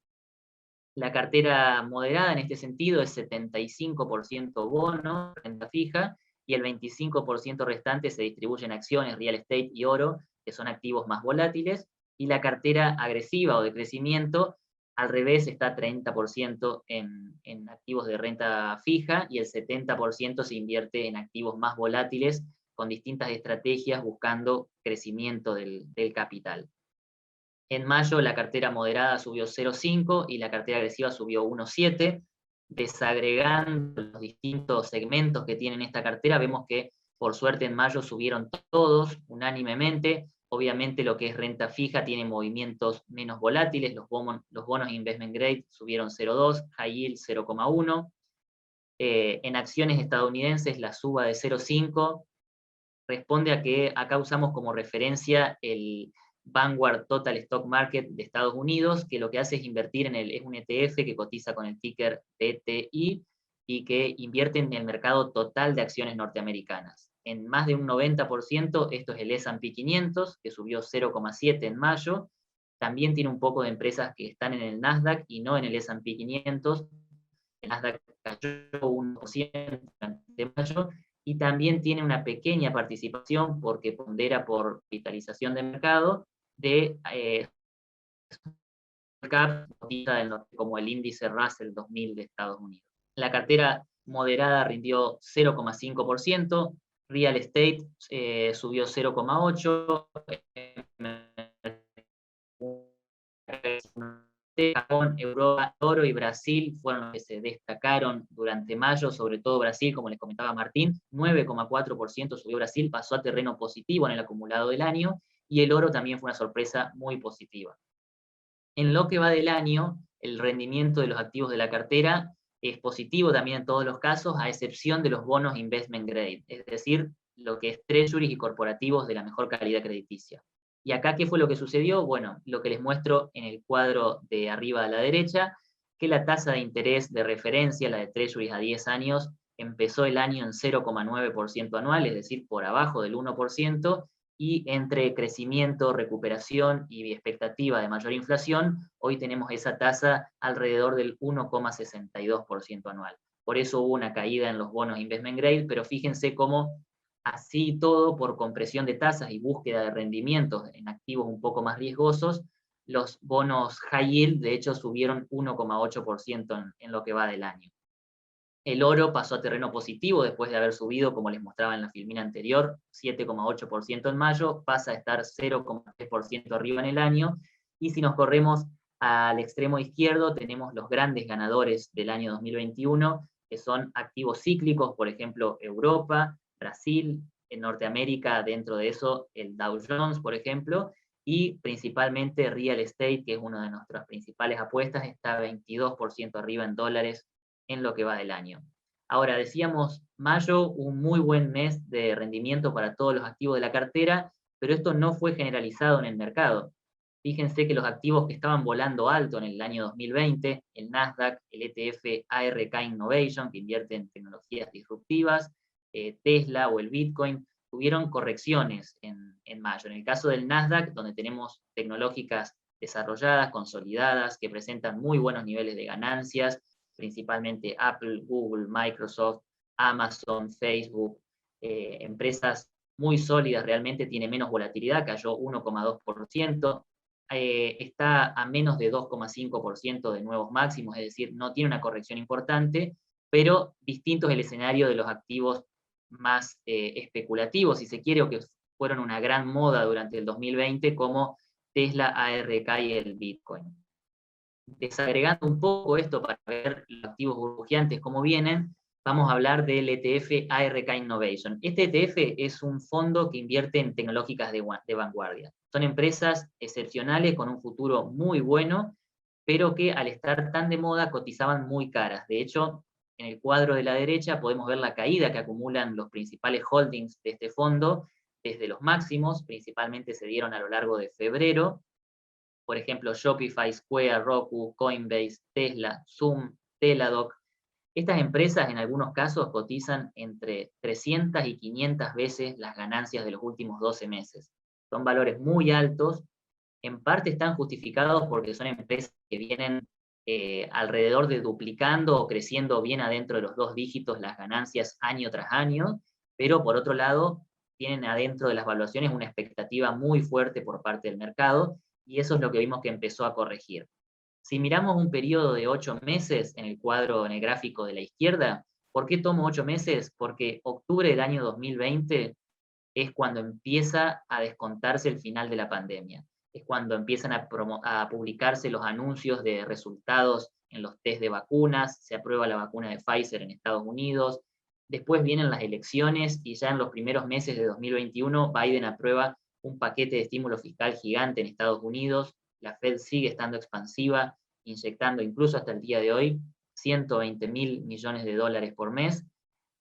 La cartera moderada en este sentido es 75% bono, renta fija, y el 25% restante se distribuye en acciones, real estate y oro, que son activos más volátiles, y la cartera agresiva o de crecimiento, al revés, está 30% en activos de renta fija, y el 70% se invierte en activos más volátiles, con distintas estrategias buscando crecimiento del capital. En mayo la cartera moderada subió 0,5 y la cartera agresiva subió 1,7. Desagregando los distintos segmentos que tienen esta cartera, vemos que por suerte en mayo subieron todos unánimemente. Obviamente lo que es renta fija tiene movimientos menos volátiles, los bonos investment grade subieron 0,2, high yield 0,1. En acciones estadounidenses la suba de 0,5 responde a que acá usamos como referencia el Vanguard Total Stock Market de Estados Unidos, que lo que hace es invertir es un ETF que cotiza con el ticker TTI y que invierte en el mercado total de acciones norteamericanas. En más de un 90%, esto es el S&P 500, que subió 0,7 en mayo. También tiene un poco de empresas que están en el Nasdaq y no en el S&P 500. El Nasdaq cayó 1% de mayo, y también tiene una pequeña participación, porque pondera por capitalización de mercado, de como el índice Russell 2000 de Estados Unidos. La cartera moderada rindió 0,5%, real estate subió 0,8%, Japón, Europa, oro y Brasil fueron los que se destacaron durante mayo, sobre todo Brasil, como les comentaba Martín, 9,4% subió Brasil, pasó a terreno positivo en el acumulado del año, y el oro también fue una sorpresa muy positiva. En lo que va del año, el rendimiento de los activos de la cartera es positivo también en todos los casos, a excepción de los bonos investment grade, es decir, lo que es treasuries y corporativos de la mejor calidad crediticia. Y acá, ¿qué fue lo que sucedió? Bueno, lo que les muestro en el cuadro de arriba a la derecha, que la tasa de interés de referencia, la de treasuries a 10 años, empezó el año en 0,9% anual, es decir, por abajo del 1%, y entre crecimiento, recuperación y expectativa de mayor inflación, hoy tenemos esa tasa alrededor del 1,62% anual. Por eso hubo una caída en los bonos investment grade, pero fíjense cómo así todo, por compresión de tasas y búsqueda de rendimientos en activos un poco más riesgosos, los bonos high yield de hecho subieron 1,8% en lo que va del año. El oro pasó a terreno positivo después de haber subido, como les mostraba en la filmina anterior, 7,8% en mayo, pasa a estar 0,3% arriba en el año, y si nos corremos al extremo izquierdo, tenemos los grandes ganadores del año 2021, que son activos cíclicos, por ejemplo, Europa, Brasil, en Norteamérica, dentro de eso, el Dow Jones, por ejemplo, y principalmente real estate, que es una de nuestras principales apuestas, está 22% arriba en dólares en lo que va del año. Ahora, decíamos, mayo, un muy buen mes de rendimiento para todos los activos de la cartera, pero esto no fue generalizado en el mercado. Fíjense que los activos que estaban volando alto en el año 2020, el Nasdaq, el ETF ARK Innovation, que invierte en tecnologías disruptivas, Tesla o el Bitcoin, tuvieron correcciones en mayo. En el caso del Nasdaq, donde tenemos tecnológicas desarrolladas, consolidadas, que presentan muy buenos niveles de ganancias, principalmente Apple, Google, Microsoft, Amazon, Facebook, empresas muy sólidas, realmente tiene menos volatilidad, cayó 1,2%, está a menos de 2,5% de nuevos máximos, es decir, no tiene una corrección importante, pero distinto es el escenario de los activos más especulativos, si se quiere, o que fueron una gran moda durante el 2020, como Tesla, ARK y el Bitcoin. Desagregando un poco esto para ver los activos burbujeantes cómo vienen, vamos a hablar del ETF ARK Innovation. Este ETF es un fondo que invierte en tecnológicas de vanguardia. Son empresas excepcionales con un futuro muy bueno, pero que al estar tan de moda cotizaban muy caras. De hecho, en el cuadro de la derecha podemos ver la caída que acumulan los principales holdings de este fondo desde los máximos, principalmente se dieron a lo largo de febrero. Por ejemplo, Shopify, Square, Roku, Coinbase, Tesla, Zoom, Teladoc. Estas empresas en algunos casos cotizan entre 300 y 500 veces las ganancias de los últimos 12 meses. Son valores muy altos, en parte están justificados porque son empresas que vienen alrededor de duplicando o creciendo bien adentro de los 2 dígitos las ganancias año tras año, pero por otro lado tienen adentro de las valuaciones una expectativa muy fuerte por parte del mercado, y eso es lo que vimos que empezó a corregir. Si miramos un periodo de 8 meses en el cuadro, en el gráfico de la izquierda, ¿por qué tomo 8 meses? Porque octubre del año 2020 es cuando empieza a descontarse el final de la pandemia. Es cuando empiezan a publicarse los anuncios de resultados en los test de vacunas, se aprueba la vacuna de Pfizer en Estados Unidos, después vienen las elecciones y ya en los primeros meses de 2021 Biden aprueba un paquete de estímulo fiscal gigante en Estados Unidos, la Fed sigue estando expansiva, inyectando incluso hasta el día de hoy 120.000 millones de dólares por mes,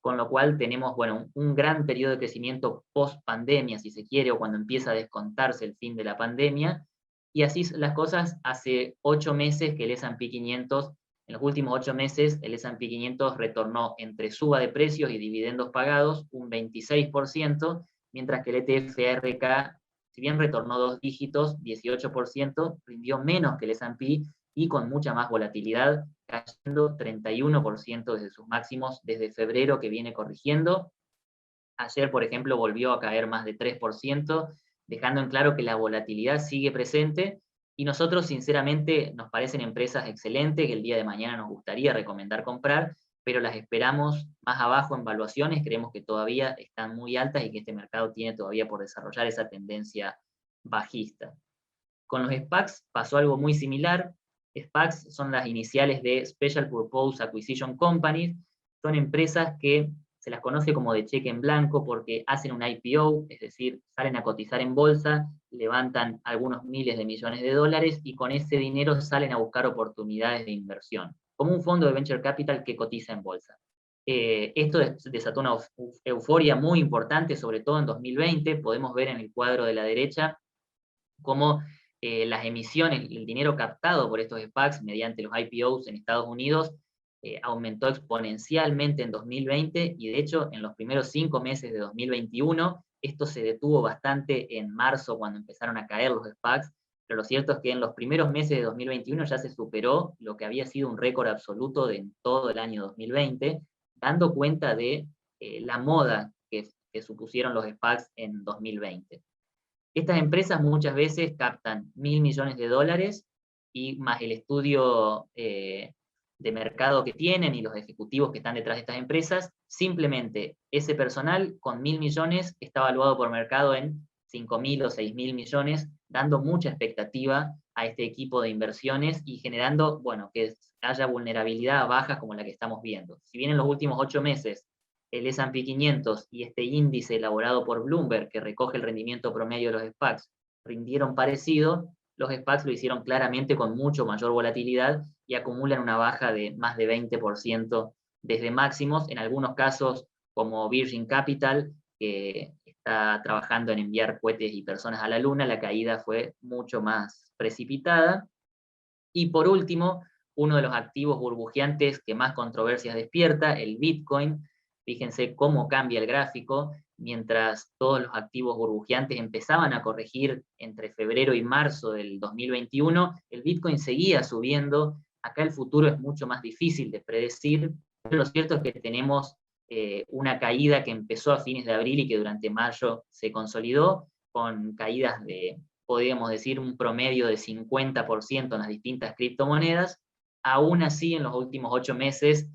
con lo cual tenemos, bueno, un gran periodo de crecimiento post-pandemia, si se quiere, o cuando empieza a descontarse el fin de la pandemia, y así las cosas, hace 8 meses que el S&P 500, en los últimos 8 meses, el S&P 500 retornó entre suba de precios y dividendos pagados un 26%, mientras que el ETF ARK, si bien retornó 2 dígitos, 18%, rindió menos que el S&P y con mucha más volatilidad, cayendo 31% desde sus máximos desde febrero, que viene corrigiendo. Ayer, por ejemplo, volvió a caer más de 3%, dejando en claro que la volatilidad sigue presente, y nosotros sinceramente nos parecen empresas excelentes que el día de mañana nos gustaría recomendar comprar, pero las esperamos más abajo en valuaciones, creemos que todavía están muy altas y que este mercado tiene todavía por desarrollar esa tendencia bajista. Con los SPACs pasó algo muy similar. SPACs son las iniciales de Special Purpose Acquisition Companies, son empresas que se las conoce como de cheque en blanco porque hacen un IPO, es decir, salen a cotizar en bolsa, levantan algunos miles de millones de dólares y con ese dinero salen a buscar oportunidades de inversión, como un fondo de venture capital que cotiza en bolsa. Esto desató una euforia muy importante, sobre todo en 2020, podemos ver en el cuadro de la derecha cómo las emisiones, el dinero captado por estos SPACs mediante los IPOs en Estados Unidos aumentó exponencialmente en 2020, y de hecho en los primeros 5 meses de 2021, esto se detuvo bastante en marzo cuando empezaron a caer los SPACs, pero lo cierto es que en los primeros meses de 2021 ya se superó lo que había sido un récord absoluto de todo el año 2020, dando cuenta de la moda que supusieron los SPACs en 2020. Estas empresas muchas veces captan 1.000 millones de dólares y más el estudio de mercado que tienen y los ejecutivos que están detrás de estas empresas, simplemente ese personal con 1.000 millones está evaluado por mercado en 5.000 o 6.000 millones, dando mucha expectativa a este equipo de inversiones y generando, bueno, que haya vulnerabilidad a bajas como la que estamos viendo. Si bien en los últimos 8 meses el S&P 500 y este índice elaborado por Bloomberg, que recoge el rendimiento promedio de los SPACs, rindieron parecido, los SPACs lo hicieron claramente con mucho mayor volatilidad y acumulan una baja de más de 20% desde máximos, en algunos casos como Virgin Capital, que está trabajando en enviar cohetes y personas a la luna, la caída fue mucho más precipitada. Y por último, uno de los activos burbujeantes que más controversias despierta, el Bitcoin. Fíjense cómo cambia el gráfico, mientras todos los activos burbujeantes empezaban a corregir entre febrero y marzo del 2021, el Bitcoin seguía subiendo. Acá el futuro es mucho más difícil de predecir, pero lo cierto es que tenemos una caída que empezó a fines de abril y que durante mayo se consolidó, con caídas de, podríamos decir, un promedio de 50% en las distintas criptomonedas. Aún así, en los últimos 8 meses,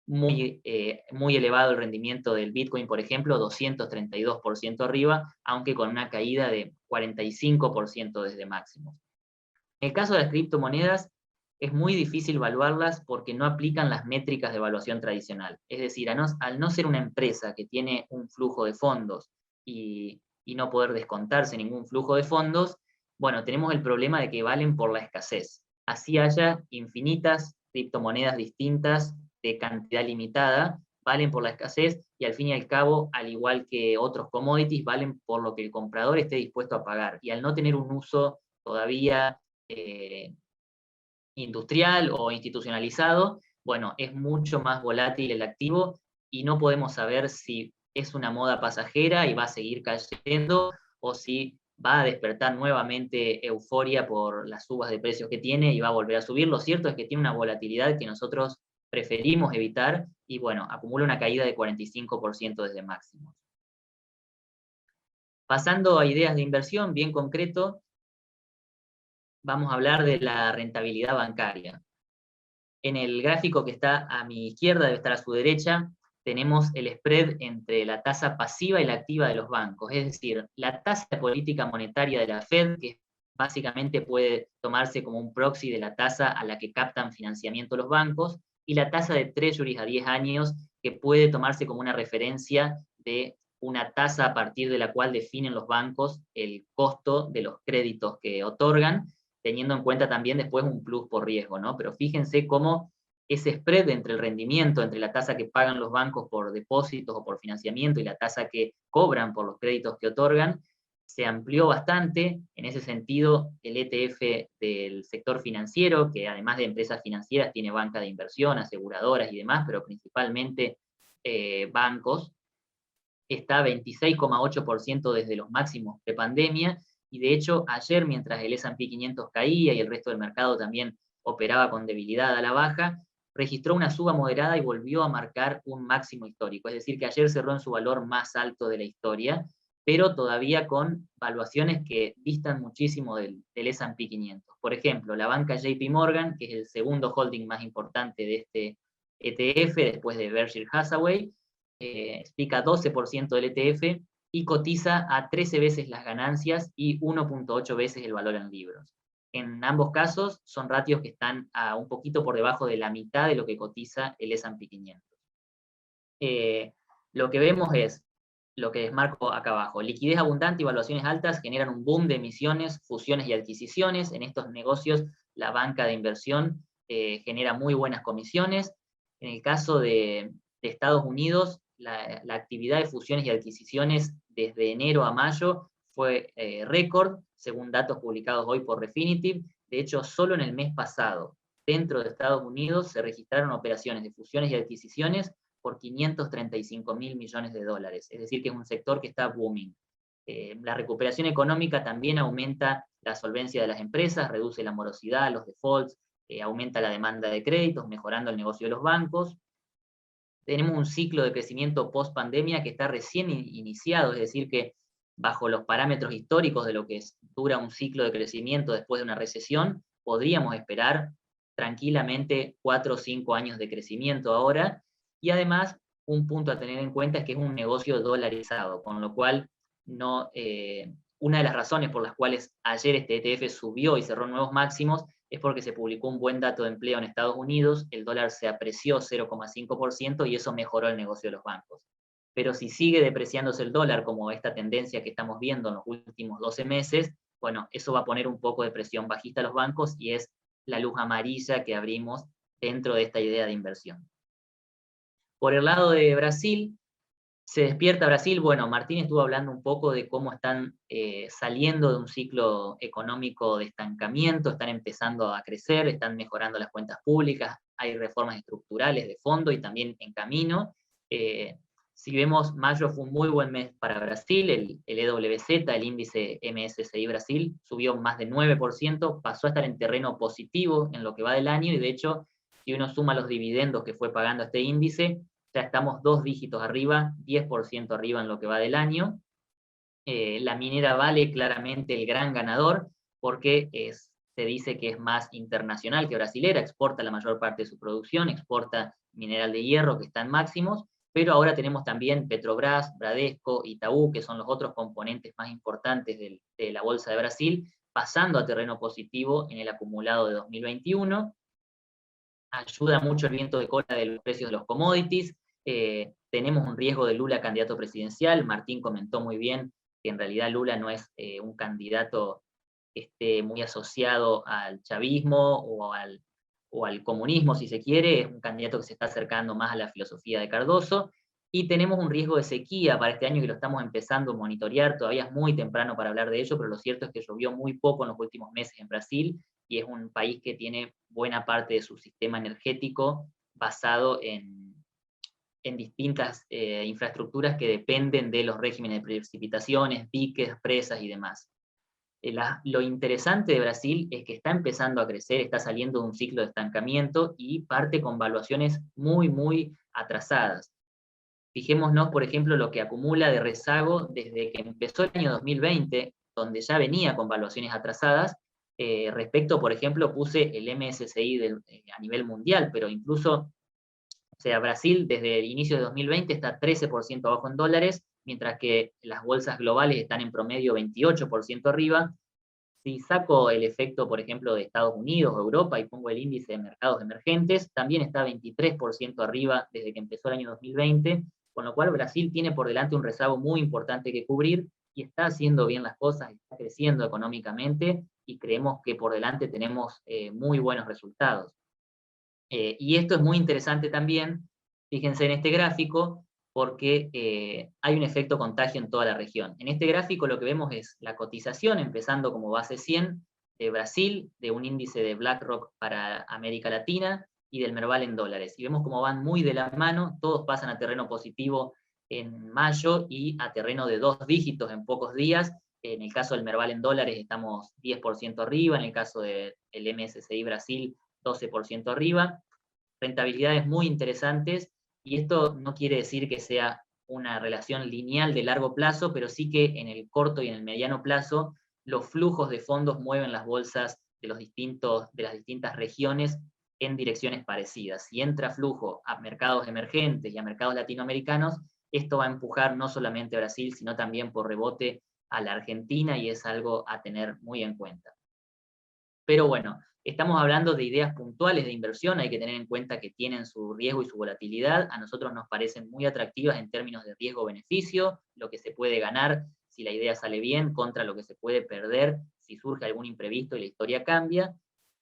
muy elevado el rendimiento del Bitcoin, por ejemplo, 232% arriba, aunque con una caída de 45% desde máximos. En el caso de las criptomonedas, es muy difícil evaluarlas porque no aplican las métricas de evaluación tradicional. Es decir, al no ser una empresa que tiene un flujo de fondos y no poder descontarse ningún flujo de fondos, bueno, tenemos el problema de que valen por la escasez. Así haya infinitas criptomonedas distintas de cantidad limitada, valen por la escasez y al fin y al cabo, al igual que otros commodities, valen por lo que el comprador esté dispuesto a pagar. Y al no tener un uso todavía industrial o institucionalizado, bueno, es mucho más volátil el activo y no podemos saber si es una moda pasajera y va a seguir cayendo o si va a despertar nuevamente euforia por las subas de precios que tiene y va a volver a subir. Lo cierto es que tiene una volatilidad que nosotros preferimos evitar y bueno, acumula una caída de 45% desde máximos. Pasando a ideas de inversión bien concreto, vamos a hablar de la rentabilidad bancaria. En el gráfico que está a mi izquierda, debe estar a su derecha, tenemos el spread entre la tasa pasiva y la activa de los bancos, es decir, la tasa de política monetaria de la Fed, que básicamente puede tomarse como un proxy de la tasa a la que captan financiamiento los bancos, y la tasa de treasuries a 10 años, que puede tomarse como una referencia de una tasa a partir de la cual definen los bancos el costo de los créditos que otorgan, teniendo en cuenta también después un plus por riesgo, ¿no? Pero fíjense cómo ese spread entre el rendimiento, entre la tasa que pagan los bancos por depósitos o por financiamiento y la tasa que cobran por los créditos que otorgan, se amplió bastante. En ese sentido, el ETF del sector financiero, que además de empresas financieras tiene banca de inversión, aseguradoras y demás, pero principalmente bancos, está 26,8% desde los máximos de pandemia, y de hecho ayer mientras el S&P 500 caía y el resto del mercado también operaba con debilidad a la baja, registró una suba moderada y volvió a marcar un máximo histórico, es decir que ayer cerró en su valor más alto de la historia, pero todavía con valuaciones que distan muchísimo del S&P 500. Por ejemplo, la banca JP Morgan, que es el segundo holding más importante de este ETF después de Berkshire Hathaway, explica 12% del ETF y cotiza a 13 veces las ganancias y 1,8 veces el valor en libros. En ambos casos son ratios que están a un poquito por debajo de la mitad de lo que cotiza el S&P 500. Lo que vemos es lo que desmarco acá abajo. Liquidez abundante y valuaciones altas generan un boom de emisiones, fusiones y adquisiciones. En estos negocios la banca de inversión genera muy buenas comisiones. En el caso de Estados Unidos, la actividad de fusiones y adquisiciones desde enero a mayo fue récord, según datos publicados hoy por Refinitiv. De hecho, solo en el mes pasado, dentro de Estados Unidos, se registraron operaciones de fusiones y adquisiciones por 535.000 millones de dólares. Es decir, que es un sector que está booming. La recuperación económica también aumenta la solvencia de las empresas, reduce la morosidad, los defaults, aumenta la demanda de créditos, mejorando el negocio de los bancos. Tenemos un ciclo de crecimiento post-pandemia que está recién iniciado, es decir, que bajo los parámetros históricos de lo que dura un ciclo de crecimiento después de una recesión, podríamos esperar tranquilamente 4 o 5 años de crecimiento ahora, y además un punto a tener en cuenta es que es un negocio dolarizado, con lo cual no, una de las razones por las cuales ayer este ETF subió y cerró nuevos máximos es porque se publicó un buen dato de empleo en Estados Unidos, el dólar se apreció 0,5% y eso mejoró el negocio de los bancos. Pero si sigue depreciándose el dólar, como esta tendencia que estamos viendo en los últimos 12 meses, bueno, eso va a poner un poco de presión bajista a los bancos y es la luz amarilla que abrimos dentro de esta idea de inversión. Por el lado de Brasil, se despierta Brasil. Bueno, Martín estuvo hablando un poco de cómo están saliendo de un ciclo económico de estancamiento, están empezando a crecer, están mejorando las cuentas públicas, hay reformas estructurales de fondo y también en camino, Si vemos, mayo fue un muy buen mes para Brasil, el EWZ, el índice MSCI Brasil, subió más de 9%, pasó a estar en terreno positivo en lo que va del año, y de hecho, si uno suma los dividendos que fue pagando este índice, ya estamos 2 dígitos arriba, 10% arriba en lo que va del año. La minera Vale claramente el gran ganador, porque se dice que es más internacional que brasilera, exporta la mayor parte de su producción, exporta mineral de hierro que está en máximos, pero ahora tenemos también Petrobras, Bradesco, Itaú, que son los otros componentes más importantes de la Bolsa de Brasil, pasando a terreno positivo en el acumulado de 2021. Ayuda mucho el viento de cola de los precios de los commodities. Tenemos un riesgo de Lula candidato presidencial. Martín comentó muy bien que en realidad Lula no es un candidato que esté muy asociado al chavismo o al comunismo, si se quiere. Es un candidato que se está acercando más a la filosofía de Cardoso. Y tenemos un riesgo de sequía para este año que lo estamos empezando a monitorear. Todavía es muy temprano para hablar de ello, pero lo cierto es que llovió muy poco en los últimos meses en Brasil, y es un país que tiene buena parte de su sistema energético basado en distintas infraestructuras que dependen de los regímenes de precipitaciones, diques, presas y demás. Lo interesante de Brasil es que está empezando a crecer, está saliendo de un ciclo de estancamiento y parte con valuaciones muy, muy atrasadas. Fijémonos, por ejemplo, lo que acumula de rezago desde que empezó el año 2020, donde ya venía con valuaciones atrasadas. Respecto, por ejemplo, puse el MSCI a nivel mundial, pero incluso, o sea, Brasil desde el inicio de 2020 está 13% abajo en dólares, mientras que las bolsas globales están en promedio 28% arriba. Si saco el efecto, por ejemplo, de Estados Unidos o Europa y pongo el índice de mercados emergentes, también está 23% arriba desde que empezó el año 2020, con lo cual Brasil tiene por delante un rezago muy importante que cubrir y está haciendo bien las cosas, está creciendo económicamente y creemos que por delante tenemos muy buenos resultados. Y esto es muy interesante también, fíjense en este gráfico, porque hay un efecto contagio en toda la región. En este gráfico lo que vemos es la cotización, empezando como base 100 de Brasil, de un índice de BlackRock para América Latina y del Merval en dólares. Y vemos cómo van muy de la mano, todos pasan a terreno positivo en mayo y a terreno de 2 dígitos en pocos días. En el caso del Merval en dólares estamos 10% arriba, en el caso del MSCI Brasil 12% arriba, rentabilidades muy interesantes, y esto no quiere decir que sea una relación lineal de largo plazo, pero sí que en el corto y en el mediano plazo los flujos de fondos mueven las bolsas de las distintas regiones en direcciones parecidas. Si entra flujo a mercados emergentes y a mercados latinoamericanos, esto va a empujar no solamente a Brasil, sino también por rebote a la Argentina, y es algo a tener muy en cuenta. Pero bueno, estamos hablando de ideas puntuales de inversión, hay que tener en cuenta que tienen su riesgo y su volatilidad. A nosotros nos parecen muy atractivas en términos de riesgo-beneficio, lo que se puede ganar si la idea sale bien, contra lo que se puede perder si surge algún imprevisto y la historia cambia,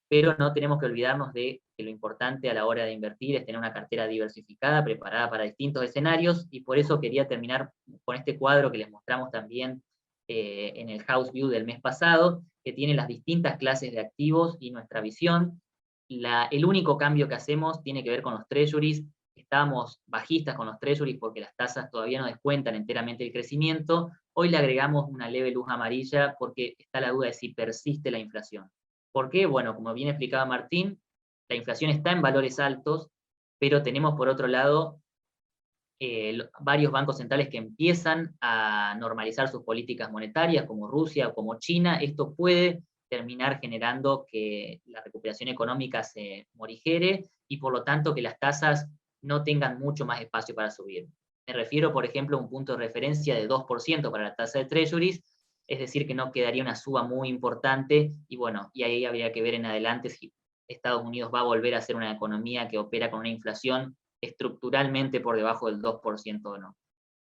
pero no tenemos que olvidarnos de que lo importante a la hora de invertir es tener una cartera diversificada, preparada para distintos escenarios, y por eso quería terminar con este cuadro que les mostramos también en el House View del mes pasado, que tiene las distintas clases de activos y nuestra visión. El único cambio que hacemos tiene que ver con los treasuries. Estábamos bajistas con los treasuries porque las tasas todavía no descuentan enteramente el crecimiento. Hoy le agregamos una leve luz amarilla porque está la duda de si persiste la inflación. ¿Por qué? Bueno, como bien explicaba Martín, la inflación está en valores altos, pero tenemos por otro lado varios bancos centrales que empiezan a normalizar sus políticas monetarias, como Rusia o como China. Esto puede terminar generando que la recuperación económica se morigere y por lo tanto que las tasas no tengan mucho más espacio para subir. Me refiero, por ejemplo, a un punto de referencia de 2% para la tasa de treasuries, es decir, que no quedaría una suba muy importante, y bueno, y ahí habría que ver en adelante si Estados Unidos va a volver a ser una economía que opera con una inflación estructuralmente por debajo del 2% o no.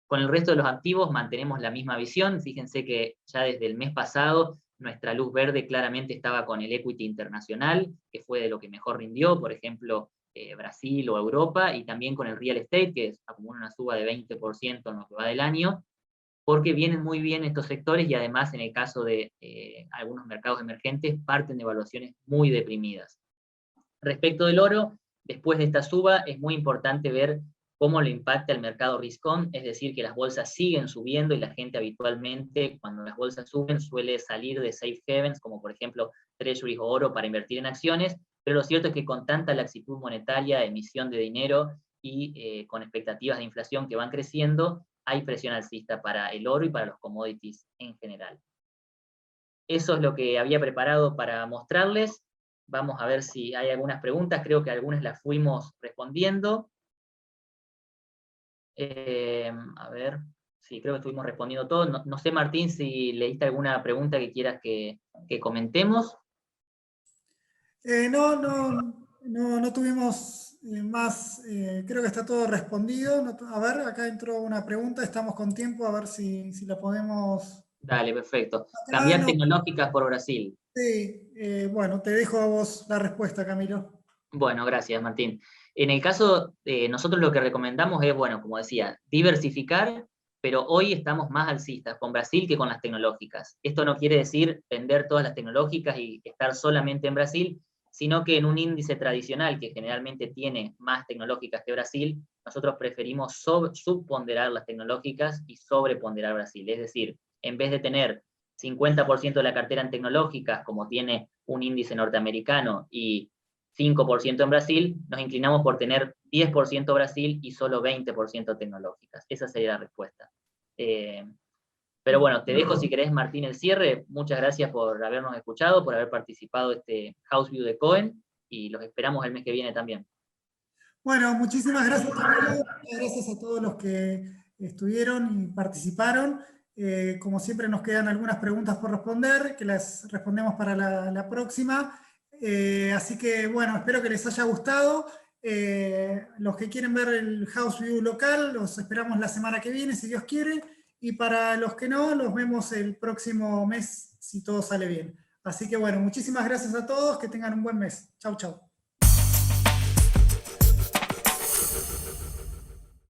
Con el resto de los activos mantenemos la misma visión. Fíjense que ya desde el mes pasado nuestra luz verde claramente estaba con el equity internacional, que fue de lo que mejor rindió, por ejemplo, Brasil o Europa, y también con el real estate, que acumula una suba de 20% en lo que va del año, porque vienen muy bien estos sectores y además en el caso de algunos mercados emergentes parten de evaluaciones muy deprimidas. Respecto del oro, después de esta suba es muy importante ver cómo le impacta el mercado risk-on, es decir, que las bolsas siguen subiendo y la gente habitualmente, cuando las bolsas suben, suele salir de safe havens, como por ejemplo treasuries o oro, para invertir en acciones, pero lo cierto es que con tanta laxitud monetaria, emisión de dinero y con expectativas de inflación que van creciendo, hay presión alcista para el oro y para los commodities en general. Eso es lo que había preparado para mostrarles. Vamos a ver si hay algunas preguntas, creo que algunas las fuimos respondiendo. A ver, sí, creo que estuvimos respondiendo todo. No sé, Martín, si leíste alguna pregunta que quieras que comentemos. No tuvimos más, creo que está todo respondido. A ver, acá entró una pregunta, estamos con tiempo, a ver si la podemos... Dale, perfecto. Acá Cambiar no, tecnológicas por Brasil. sí, bueno, te dejo a vos la respuesta, Camilo. Bueno, gracias, Martín. En el caso, nosotros lo que recomendamos es, bueno, como decía, diversificar, pero hoy estamos más alcistas con Brasil que con las tecnológicas. Esto no quiere decir vender todas las tecnológicas y estar solamente en Brasil, sino que en un índice tradicional que generalmente tiene más tecnológicas que Brasil, nosotros preferimos subponderar las tecnológicas y sobreponderar Brasil. Es decir, en vez de tener 50% de la cartera en tecnológicas, como tiene un índice norteamericano, y 5% en Brasil, nos inclinamos por tener 10% Brasil y solo 20% tecnológicas. Esa sería la respuesta. Pero bueno, te dejo si querés, Martín, el cierre. Muchas gracias por habernos escuchado, por haber participado de este House View de Cohen, y los esperamos el mes que viene también. Bueno, muchísimas gracias, Camilo. Muchas gracias a todos los que estuvieron y participaron. Como siempre nos quedan algunas preguntas por responder, que las respondemos para la próxima. Así que bueno, espero que les haya gustado. Los que quieren ver el House View local, los esperamos la semana que viene, si Dios quiere. Y para los que no, los vemos el próximo mes, si todo sale bien. Así que bueno, muchísimas gracias a todos, que tengan un buen mes. Chau, chau.